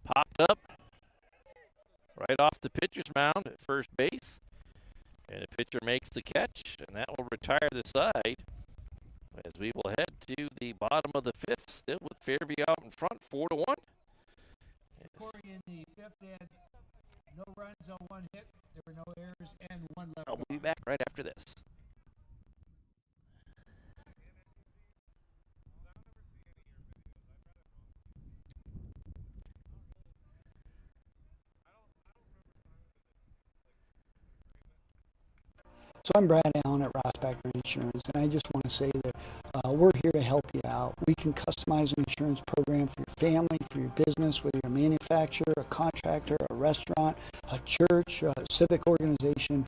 Popped up right off the pitcher's mound at first base. And the pitcher makes the catch, and that will retire the side as we will head to the bottom of the fifth, still with Fairview out in front, 4-1. Corry, in the fifth, they had no runs on one hit, there were no errors, and one left. I'll be back right after this. So I'm Brad Allen at Rossbacker Insurance, and I just want to say that we're here to help you out. We can customize an insurance program for your family, for your business, whether you're a manufacturer, a contractor, a restaurant, a church, a civic organization.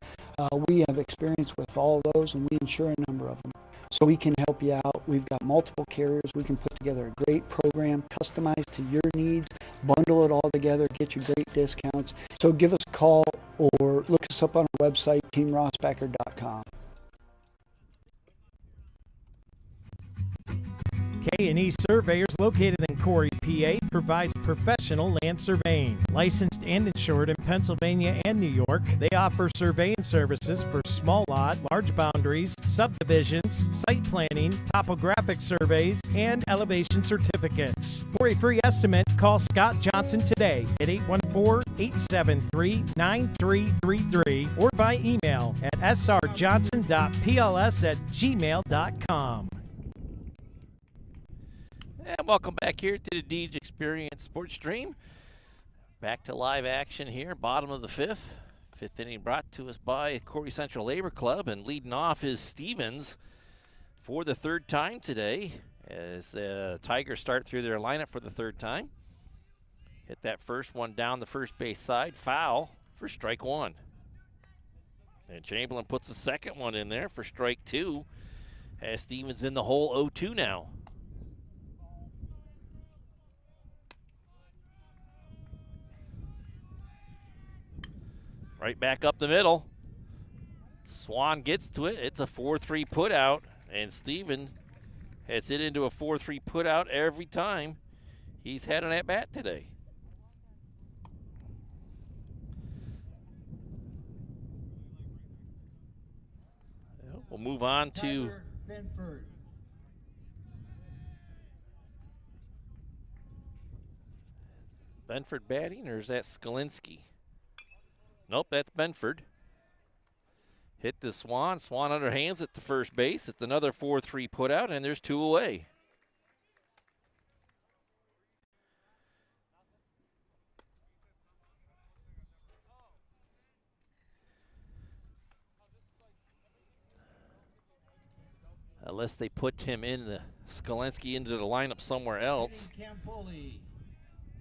We have experience with all of those, and we insure a number of them. So we can help you out. We've got multiple carriers. We can put together a great program, customized to your needs, bundle it all together, get you great discounts. So give us a call or look us up on our website, teamrossbacker.com. K&E Surveyors, located in Corry, PA, provides professional land surveying. Licensed and insured in Pennsylvania and New York, they offer surveying services for small lot, large boundaries, subdivisions, site planning, topographic surveys, and elevation certificates. For a free estimate, call Scott Johnson today at 814-873-9333 or by email at srjohnson.pls@gmail.com. And welcome back here to the Deej Experience Sports Stream. Back to live action here, bottom of the fifth. Fifth inning brought to us by Corry Central Labor Club, and leading off is Stevens for the third time today as the Tigers start through their lineup for the third time. Hit that first one down the first base side, foul for strike one. And Chamberlain puts the second one in there for strike two as Stevens in the hole 0-2 now. Right back up the middle. Swan gets to it. It's a 4-3 put out, and Steven has hit into a 4-3 put out every time he's had an at bat today. We'll move on to Benford. Benford batting, or is that Skalinski? Nope, that's Benford. Hit the Swan. Swan underhands at the first base. It's another 4-3 put out, and there's two away. Unless they put him in the Skalinski into the lineup somewhere else. Campoli.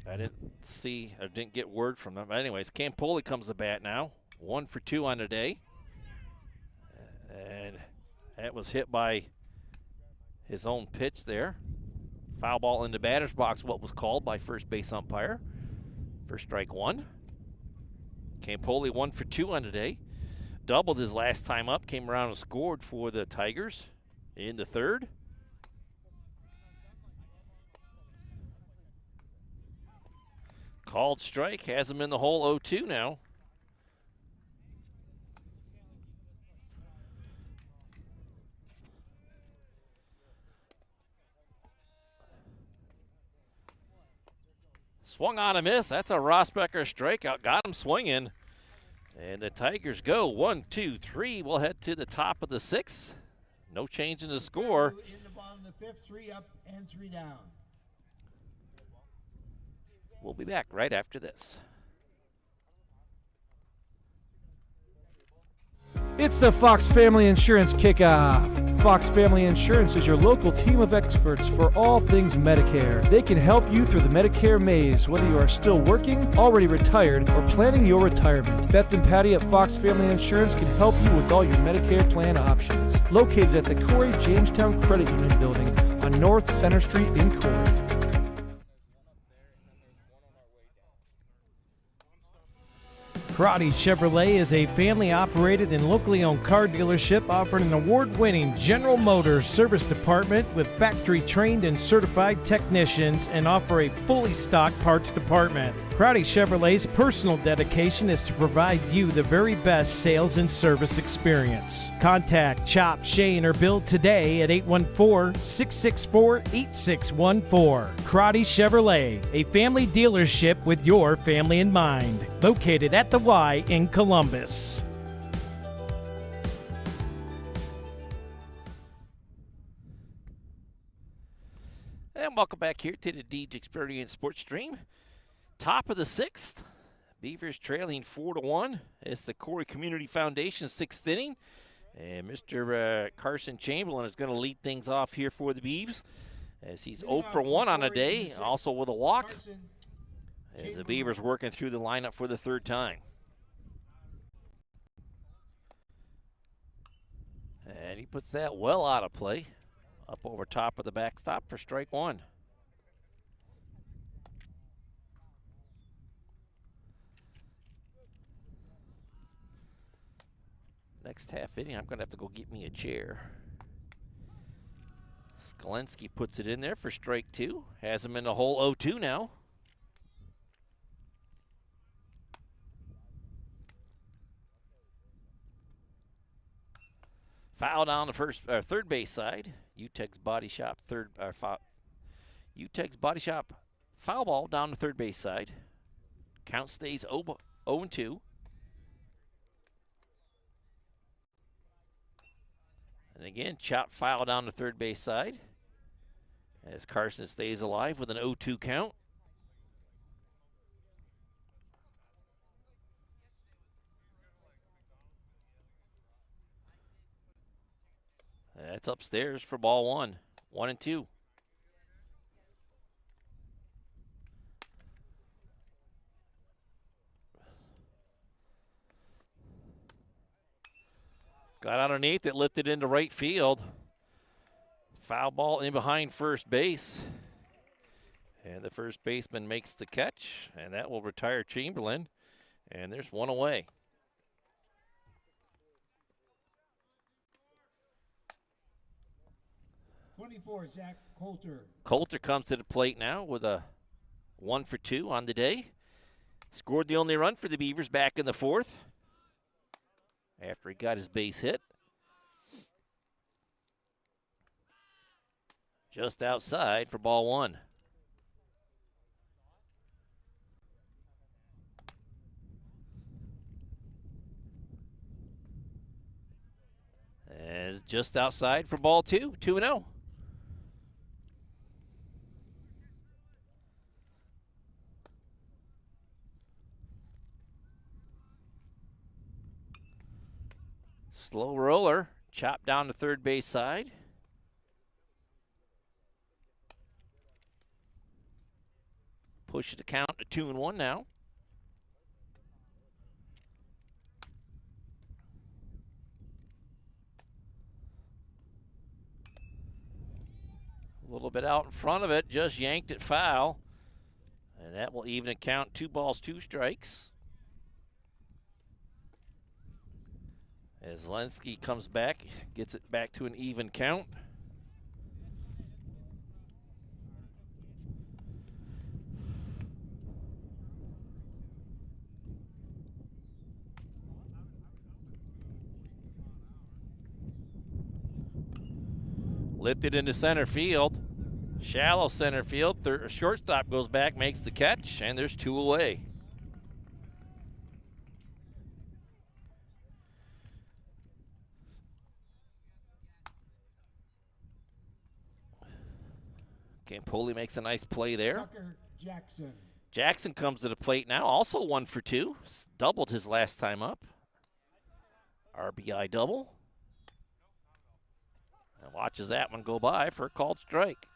I didn't see, or didn't get word from them. But anyways, Campoli comes to bat now. 1 for 2 on the day. And that was hit by his own pitch there. Foul ball in the batter's box, what was called by first base umpire for strike one. Campoli 1 for 2 on the day. Doubled his last time up, came around and scored for the Tigers in the third. Called strike, has him in the hole 0-2 now. Swung on a miss. That's a Rossbecker strikeout. Got him swinging. And the Tigers go 1, 2, 3. We'll head to the top of the sixth. No change in the score. In the bottom of the fifth, 3 up and 3 down. We'll be back right after this. It's the Fox Family Insurance Kickoff. Fox Family Insurance is your local team of experts for all things Medicare. They can help you through the Medicare maze, whether you are still working, already retired, or planning your retirement. Beth and Patty at Fox Family Insurance can help you with all your Medicare plan options. Located at the Corry Jamestown Credit Union Building on North Center Street in Corry. Karate Chevrolet is a family-operated and locally owned car dealership offering an award-winning General Motors service department with factory-trained and certified technicians and offer a fully stocked parts department. Karate Chevrolet's personal dedication is to provide you the very best sales and service experience. Contact Chop, Shane, or Bill today at 814-664-8614. Karate Chevrolet, a family dealership with your family in mind. Located at the Y in Columbus. And welcome back here to the Deej Experience Sports Stream. Top of the 6th. Beavers trailing 4-1. It's the Corry Community Foundation 6th inning. And Mr. Carson Chamberlain is going to lead things off here for the Beavs as he's 0 for 1 on a day, also with a walk. As the Beavers working through the lineup for the 3rd time. And he puts that well out of play. Up over top of the backstop for strike 1. Next half inning, I'm going to have to go get me a chair. Skolensky puts it in there for strike 2. Has him in the hole 0-2 now. Foul down the third base side. UTEC's body shop UTEC's body shop foul ball down the third base side. Count stays 0-2. And again, chop foul down the third base side as Carson stays alive with an 0-2 count. That's upstairs for ball 1. 1-2. Got underneath it, lifted into right field. Foul ball in behind first base. And the first baseman makes the catch, and that will retire Chamberlain. And there's one away. 24, Zach Coulter. Coulter comes to the plate now with a 1 for 2 on the day. Scored the only run for the Beavers back in the 4th after he got his base hit. Just outside for ball 1. As just outside for ball 2, 2-0. Slow roller, chopped down the third base side. Push the count to 2-1 now. A little bit out in front of it, just yanked it foul. And that will even it count, 2 balls, 2 strikes. As Lenski comes back, gets it back to an even count. Lifted into center field. Shallow center field. Shortstop goes back, makes the catch, and there's 2 away. Campoli makes a nice play there. Tucker Jackson. Jackson comes to the plate now, also 1 for 2. Doubled his last time up. RBI double. And watches that one go by for a called strike.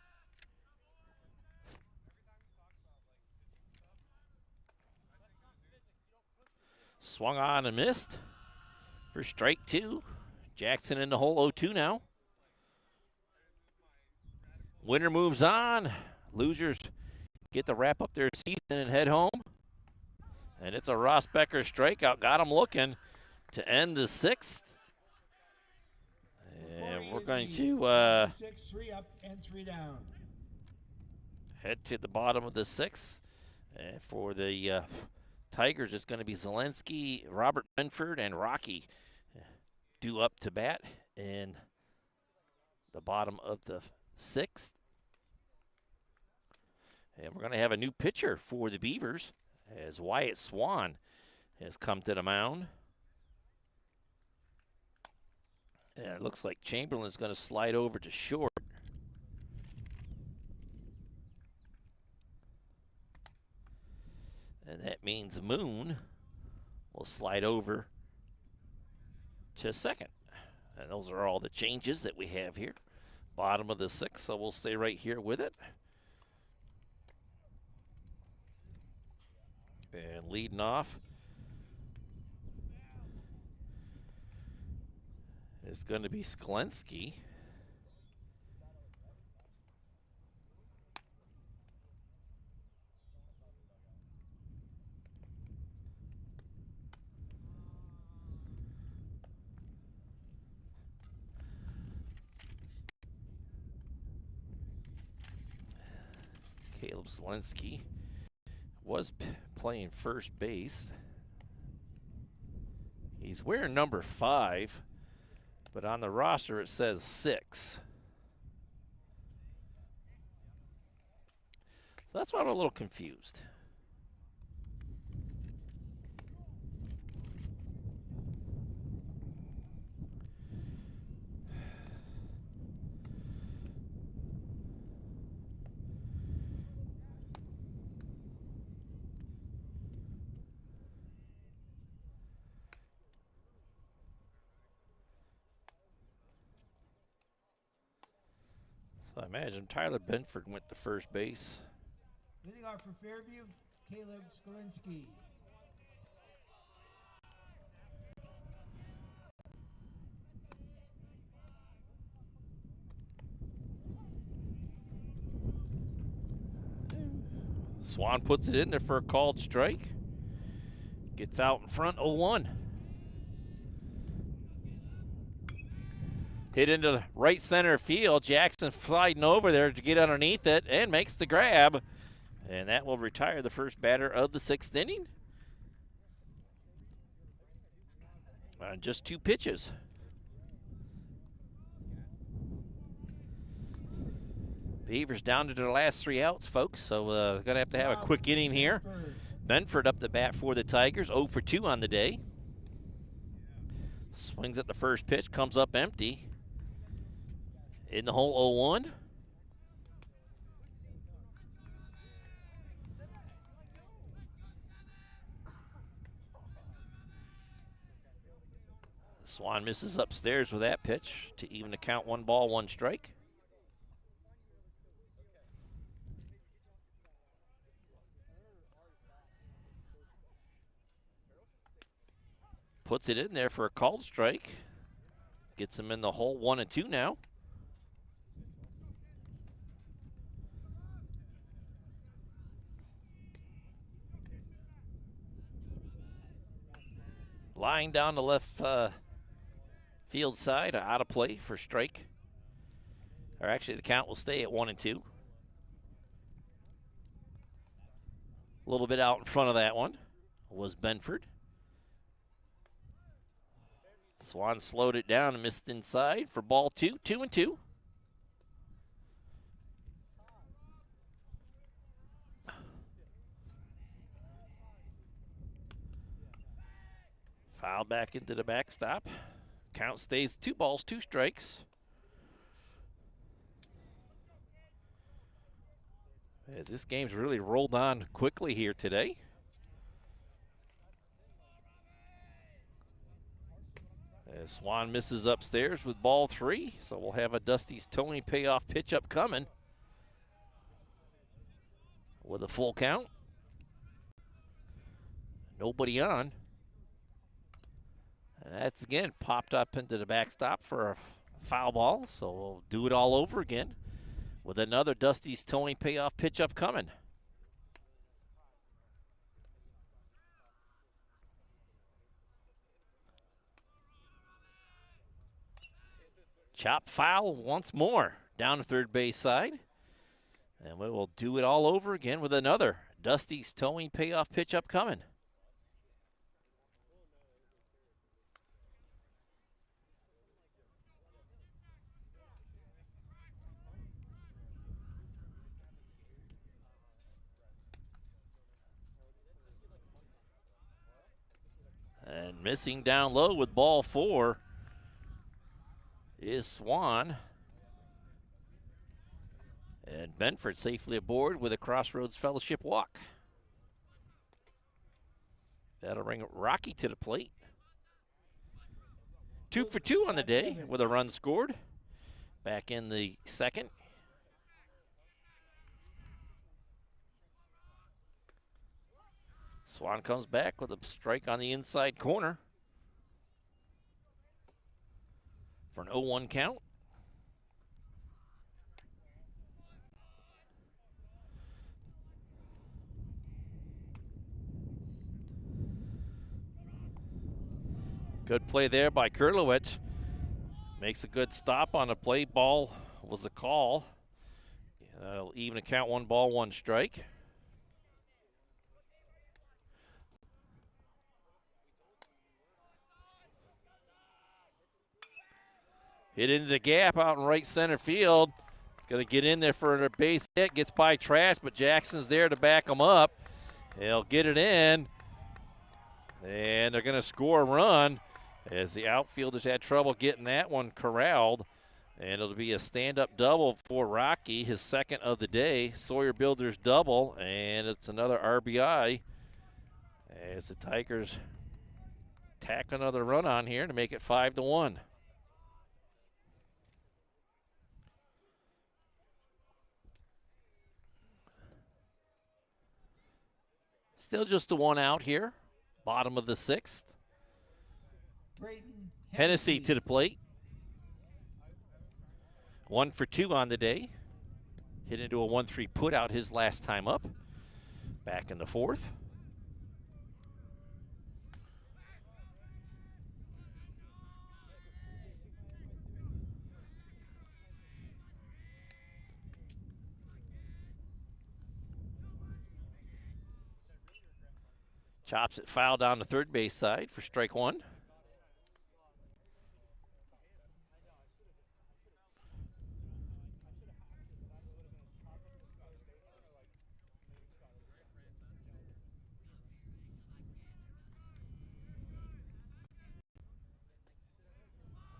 Swung on and missed for strike 2. Jackson in the hole 0-2 now. Winner moves on. Losers get to wrap up their season and head home. And it's a Ross Becker strikeout. Got him looking to end the 6th. And we're going to 6, 3 up and 3 down. Head to the bottom of the 6th. And for the Tigers, it's going to be Zelensky, Robert Benford, and Rocky due up to bat in the bottom of the 6th. And we're going to have a new pitcher for the Beavers as Wyatt Swan has come to the mound. And it looks like Chamberlain's going to slide over to short. And that means Moon will slide over to second. And those are all the changes that we have here. Bottom of the 6th, so we'll stay right here with it. And leading off is going to be Sklensky. Caleb Zelensky was playing first base. He's wearing number 5, but on the roster it says 6. So that's why I'm a little confused. So I imagine Tyler Benford went to first base. Leading off for Fairview, Caleb Skolinski. Swan puts it in there for a called strike. Gets out in front, 0-1. Hit into the right center field. Jackson sliding over there to get underneath it and makes the grab. And that will retire the first batter of the 6th inning. Just 2 pitches. Beavers down to their last 3 outs, folks. So going to have a quick inning here. Benford up the bat for the Tigers, 0 for 2 on the day. Swings at the first pitch, comes up empty. In the hole, 0-1. Swan misses upstairs with that pitch to even the count, 1 ball, 1 strike. Puts it in there for a called strike. Gets him in the hole, 1-2 now. Lying down the left field side, out of play for strike. Or actually, the count will stay at 1-2. A little bit out in front of that one was Benford. Swan slowed it down and missed inside for ball 2, 2-2. Foul back into the backstop. Count stays 2 balls, 2 strikes. As this game's really rolled on quickly here today. As Swan misses upstairs with ball 3, so we'll have a Dusty's Tony payoff pitch up coming with a full count. Nobody on. And that's again popped up into the backstop for a foul ball, so we'll do it all over again with another Dusty's towing payoff pitch up coming. Chop foul once more down the third base side. And we will do it all over again with another Dusty's towing payoff pitch up coming. And missing down low with ball 4 is Swan. And Benford safely aboard with a Crossroads Fellowship walk. That'll bring Rocky to the plate. 2 for 2 on the day with a run scored. Back in the second. Swan comes back with a strike on the inside corner for an 0-1 count. Good play there by Kurlowicz. Makes a good stop on the play. Ball was a call. Even a count, 1 ball, 1 strike. Hit into the gap out in right center field. It's going to get in there for a base hit. Gets by Trash, but Jackson's there to back him up. They'll get it in. And they're going to score a run as the outfielders had trouble getting that one corralled. And it'll be a stand-up double for Rocky, his second of the day. Sawyer Builders double, and it's another RBI as the Tigers tack another run on here to make it 5-1. Still just a 1 out here, bottom of the 6th. Hennessy to the plate. 1 for 2 on the day. Hit into a 1-3 put out his last time up. Back in the 4th. Chops it foul down the third base side for strike 1.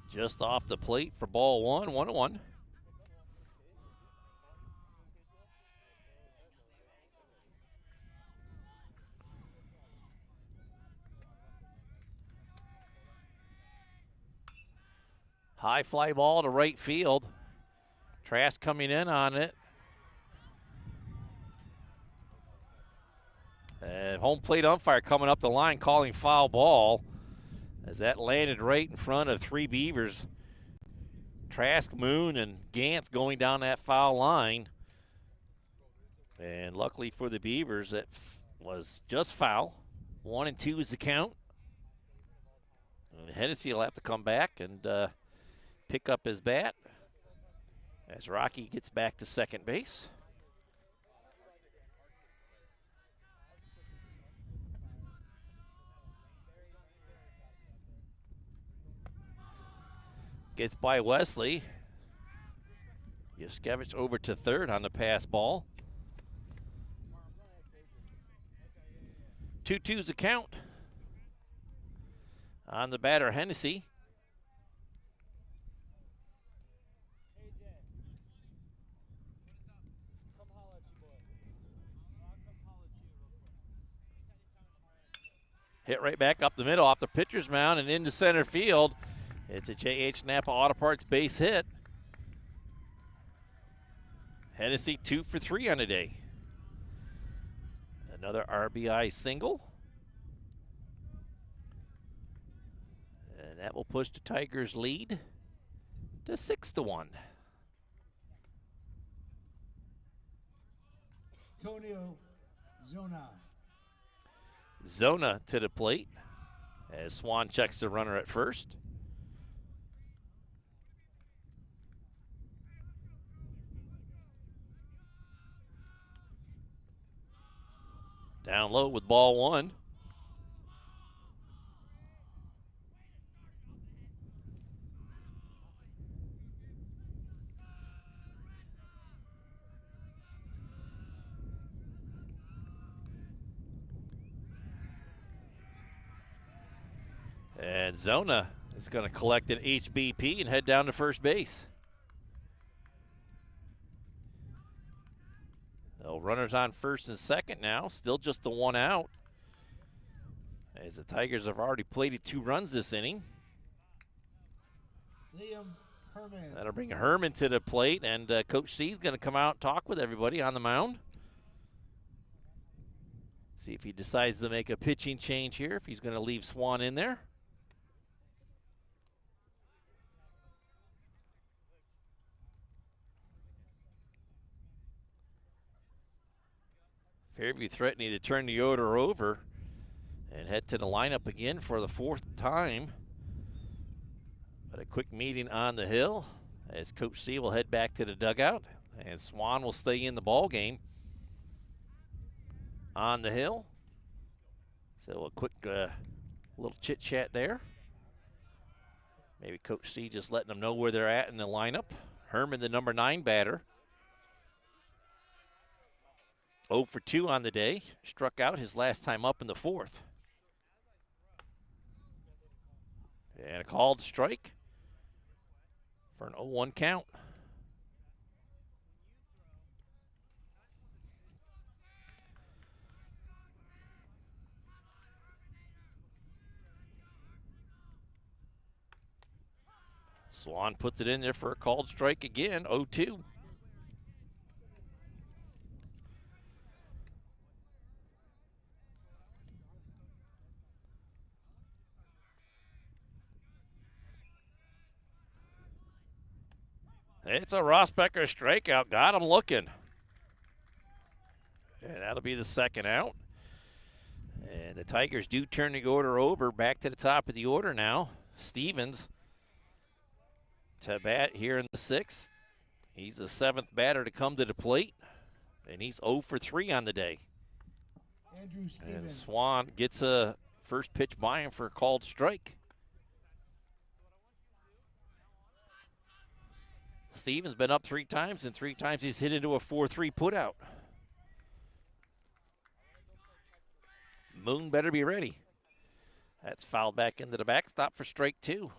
Just off the plate for ball 1, 1-1. High fly ball to right field. Trask coming in on it. And home plate umpire coming up the line calling foul ball as that landed right in front of 3 Beavers. Trask, Moon, and Gantz going down that foul line. And luckily for the Beavers, it was just foul. 1 and 2 is the count. And Hennessy will have to come back and pick up his bat as Rocky gets back to second base. Gets by Wesley. Yuskevich over to third on the pass ball. 2-2's a count on the batter, Hennessy. Hit right back up the middle off the pitcher's mound and into center field. It's a J.H. Napa Auto Parts base hit. Hennessy 2 for 3 on the day. Another RBI single. And that will push the Tigers' lead to 6-1. Antonio Zona. Zona to the plate as Swan checks the runner at first. Down low with ball one. And Zona is going to collect an HBP and head down to first base. So runners on first and second now, still just the one out. As the Tigers have already plated 2 runs this inning. Liam Herman. That'll bring Herman to the plate, and Coach C is going to come out and talk with everybody on the mound. See if he decides to make a pitching change here, if he's going to leave Swan in there. Fairview threatening to turn the order over and head to the lineup again for the 4th time. But a quick meeting on the hill as Coach C will head back to the dugout, and Swan will stay in the ball game on the hill. So a quick little chit chat there. Maybe Coach C just letting them know where they're at in the lineup. Herman, the number 9 batter. 0 for 2 on the day. Struck out his last time up in the 4th. And a called strike for an 0-1 count. Swan puts it in there for a called strike again, 0-2. It's a Rossbecker strikeout. Got him looking. And that'll be the second out. And the Tigers do turn the order over. Back to the top of the order now. Stevens to bat here in the 6th. He's the 7th batter to come to the plate. And he's 0 for 3 on the day. Andrew Stevens. And Swan gets a first pitch by him for a called strike. Stevens been up 3 times, and 3 times he's hit into a 4-3 putout. Moon better be ready. That's fouled back into the backstop for strike 2.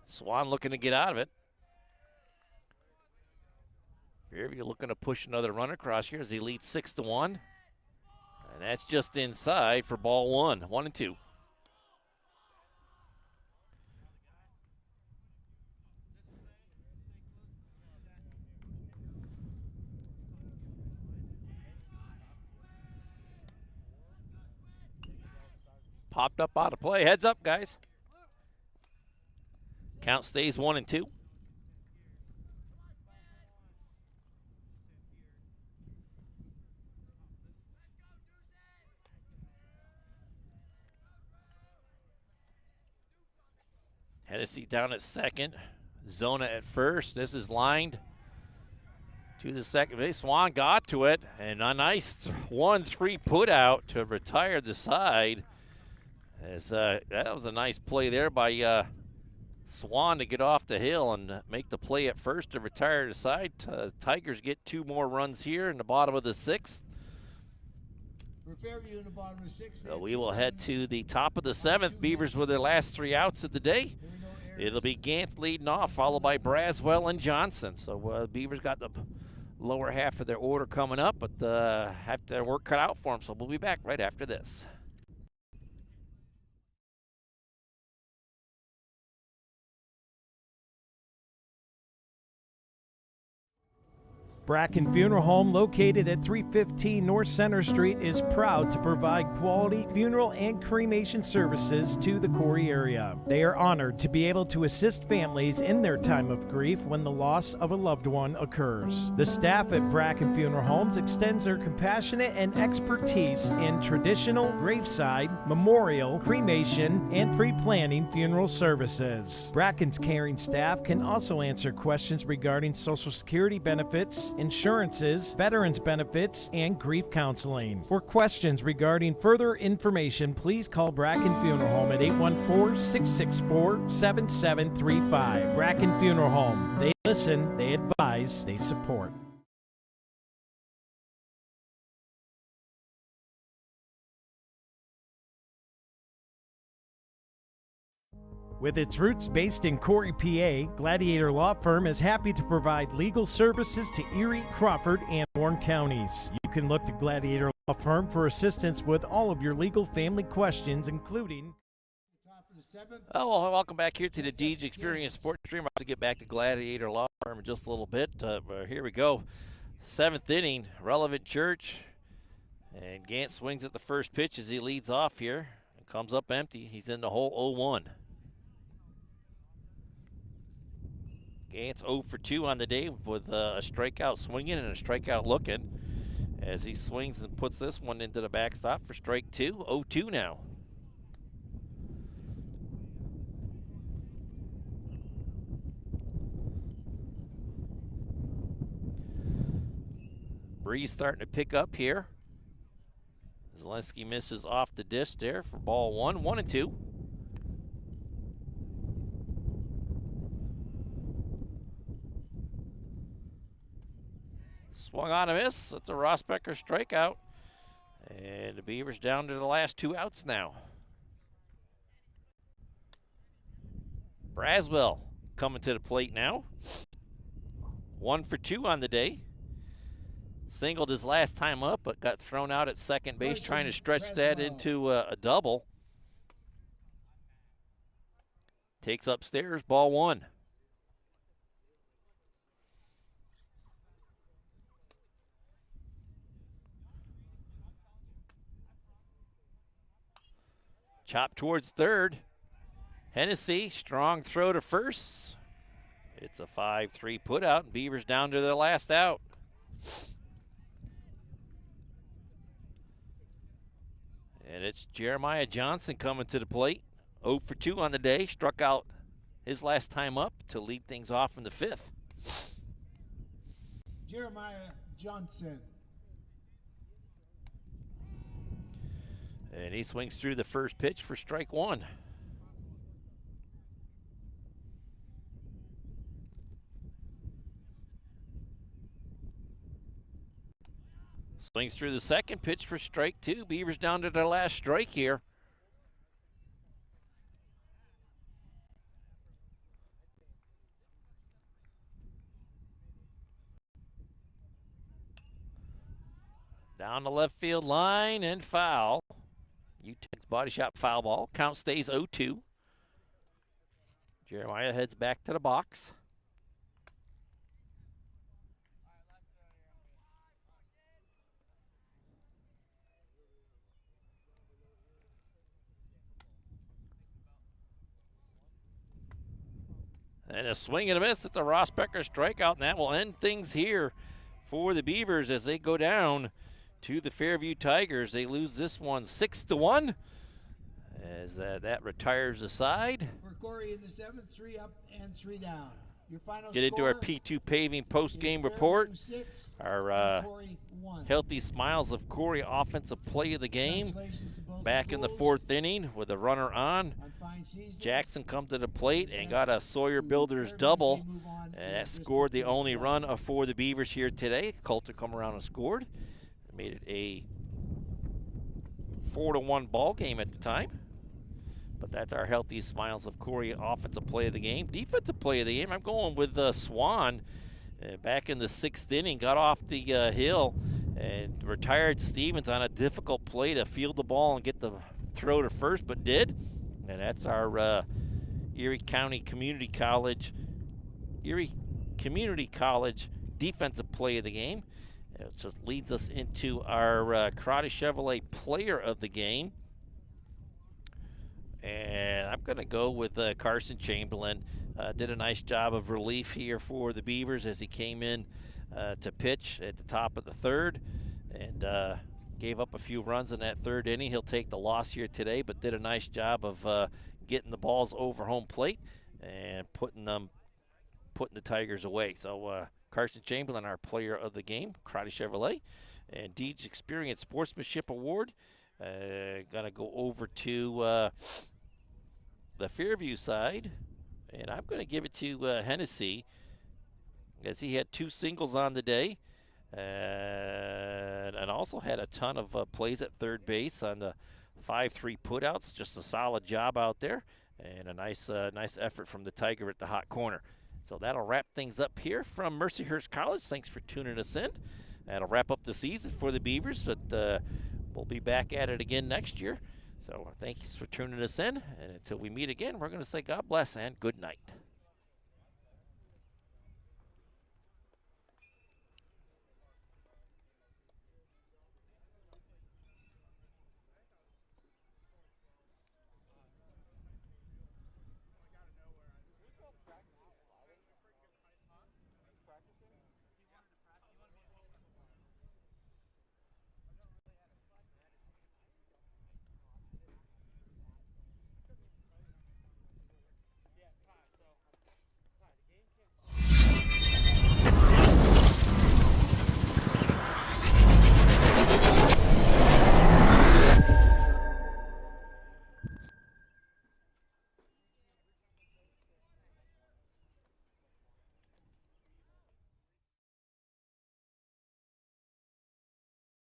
Swan looking to get out of it. Fairview looking to push another run across here as he leads 6-1. And that's just inside for ball 1, 1-2. Popped up out of play. Heads up, guys. Count stays 1-2. Hennessy down at second. Zona at first. This is lined to the second base. Swan got to it, and a nice 1-3 put out to retire the side. As that was a nice play there by Swan to get off the hill and make the play at first to retire the side. Tigers get 2 more runs here in the bottom of the 6th. For Fairview in the bottom of the 6th. So we will head to the top of the 7th. Beavers with their last 3 outs of the day. It'll be Gant leading off, followed by Braswell and Johnson. So Beavers got the lower half of their order coming up, but have their work cut out for them. So we'll be back right after this. Bracken Funeral Home, located at 315 North Center Street, is proud to provide quality funeral and cremation services to the Corry area. They are honored to be able to assist families in their time of grief when the loss of a loved one occurs. The staff at Bracken Funeral Homes extends their compassionate and expertise in traditional, graveside, memorial, cremation, and pre-planning funeral services. Bracken's caring staff can also answer questions regarding Social Security benefits, insurances, veterans benefits, and grief counseling. For questions regarding further information, please call Bracken Funeral Home at 814-664-7735. Bracken Funeral Home. They listen, they advise, they support. With its roots based in Corry, PA, Gladiator Law Firm is happy to provide legal services to Erie, Crawford, and Warren counties. You can look to Gladiator Law Firm for assistance with all of your legal family questions, including... Oh, well, welcome back here to the Deej Experience Sports Stream. I'll have to get back to Gladiator Law Firm in just a little bit. But here we go. 7th inning, Relevant Church. And Gant swings at the first pitch as he leads off here. And comes up empty. He's in the hole 0-1. Gant's 0 for 2 on the day with a strikeout swinging and a strikeout looking as he swings and puts this one into the backstop for strike 2. 0-2 now. Breeze starting to pick up here. Zelensky misses off the dish there for ball 1. 1-2. Swung on a miss. It's a Rosbecker strikeout. And the Beavers down to the last 2 outs now. Braswell coming to the plate now. 1 for 2 on the day. Singled his last time up, but got thrown out at second base, trying to stretch that into a double. Takes upstairs, ball 1. Chop towards third. Hennessy, strong throw to first. It's a 5-3 put out, and Beavers down to their last out. And it's Jeremiah Johnson coming to the plate. 0 for 2 on the day. Struck out his last time up to lead things off in the 5th. Jeremiah Johnson. And he swings through the first pitch for strike 1. Swings through the second pitch for strike 2. Beavers down to their last strike here. Down the left field line and foul. U-10's body shot foul ball. Count stays 0-2. Jeremiah heads back to the box. And a swing and a miss. It's a Rosbecker strikeout, and that will end things here for the Beavers as they go down to the Fairview Tigers. They lose this one 6-1 as that retires the side. For Corry in the 7th, 3 up and 3 down. Your final Get into our P2 Paving post-game report. Our Healthy Smiles of Corry offensive play of the game. Back in the 4th inning with a runner on. Jackson come to the plate and got a Sawyer Builders double. And that scored the only run for the Beavers here today. Coulter come around and scored. Made it a 4-1 ball game at the time. But that's our Healthy Smiles of Corry offensive play of the game. Defensive play of the game, I'm going with Swan. Back in the 6th inning, got off the hill and retired Stevens on a difficult play to field the ball and get the throw to first, but did. And that's our Erie Community College defensive play of the game. Which leads us into our Karate Chevrolet player of the game. And I'm going to go with Carson Chamberlain. Did a nice job of relief here for the Beavers as he came in to pitch at the top of the third. And gave up a few runs in that third inning. He'll take the loss here today, but did a nice job of getting the balls over home plate and putting the Tigers away. So Carson Chamberlain, our player of the game, Karate Chevrolet. And Deej Experience Sportsmanship Award. Gonna go over to the Fairview side, and I'm gonna give it to Hennessy, as he had 2 singles on the day, and also had a ton of plays at third base on the 5-3 putouts. Just a solid job out there, and a nice effort from the Tiger at the hot corner. So that'll wrap things up here from Mercyhurst College. Thanks for tuning us in. That'll wrap up the season for the Beavers, but we'll be back at it again next year. So thanks for tuning us in, and until we meet again, we're going to say God bless and good night.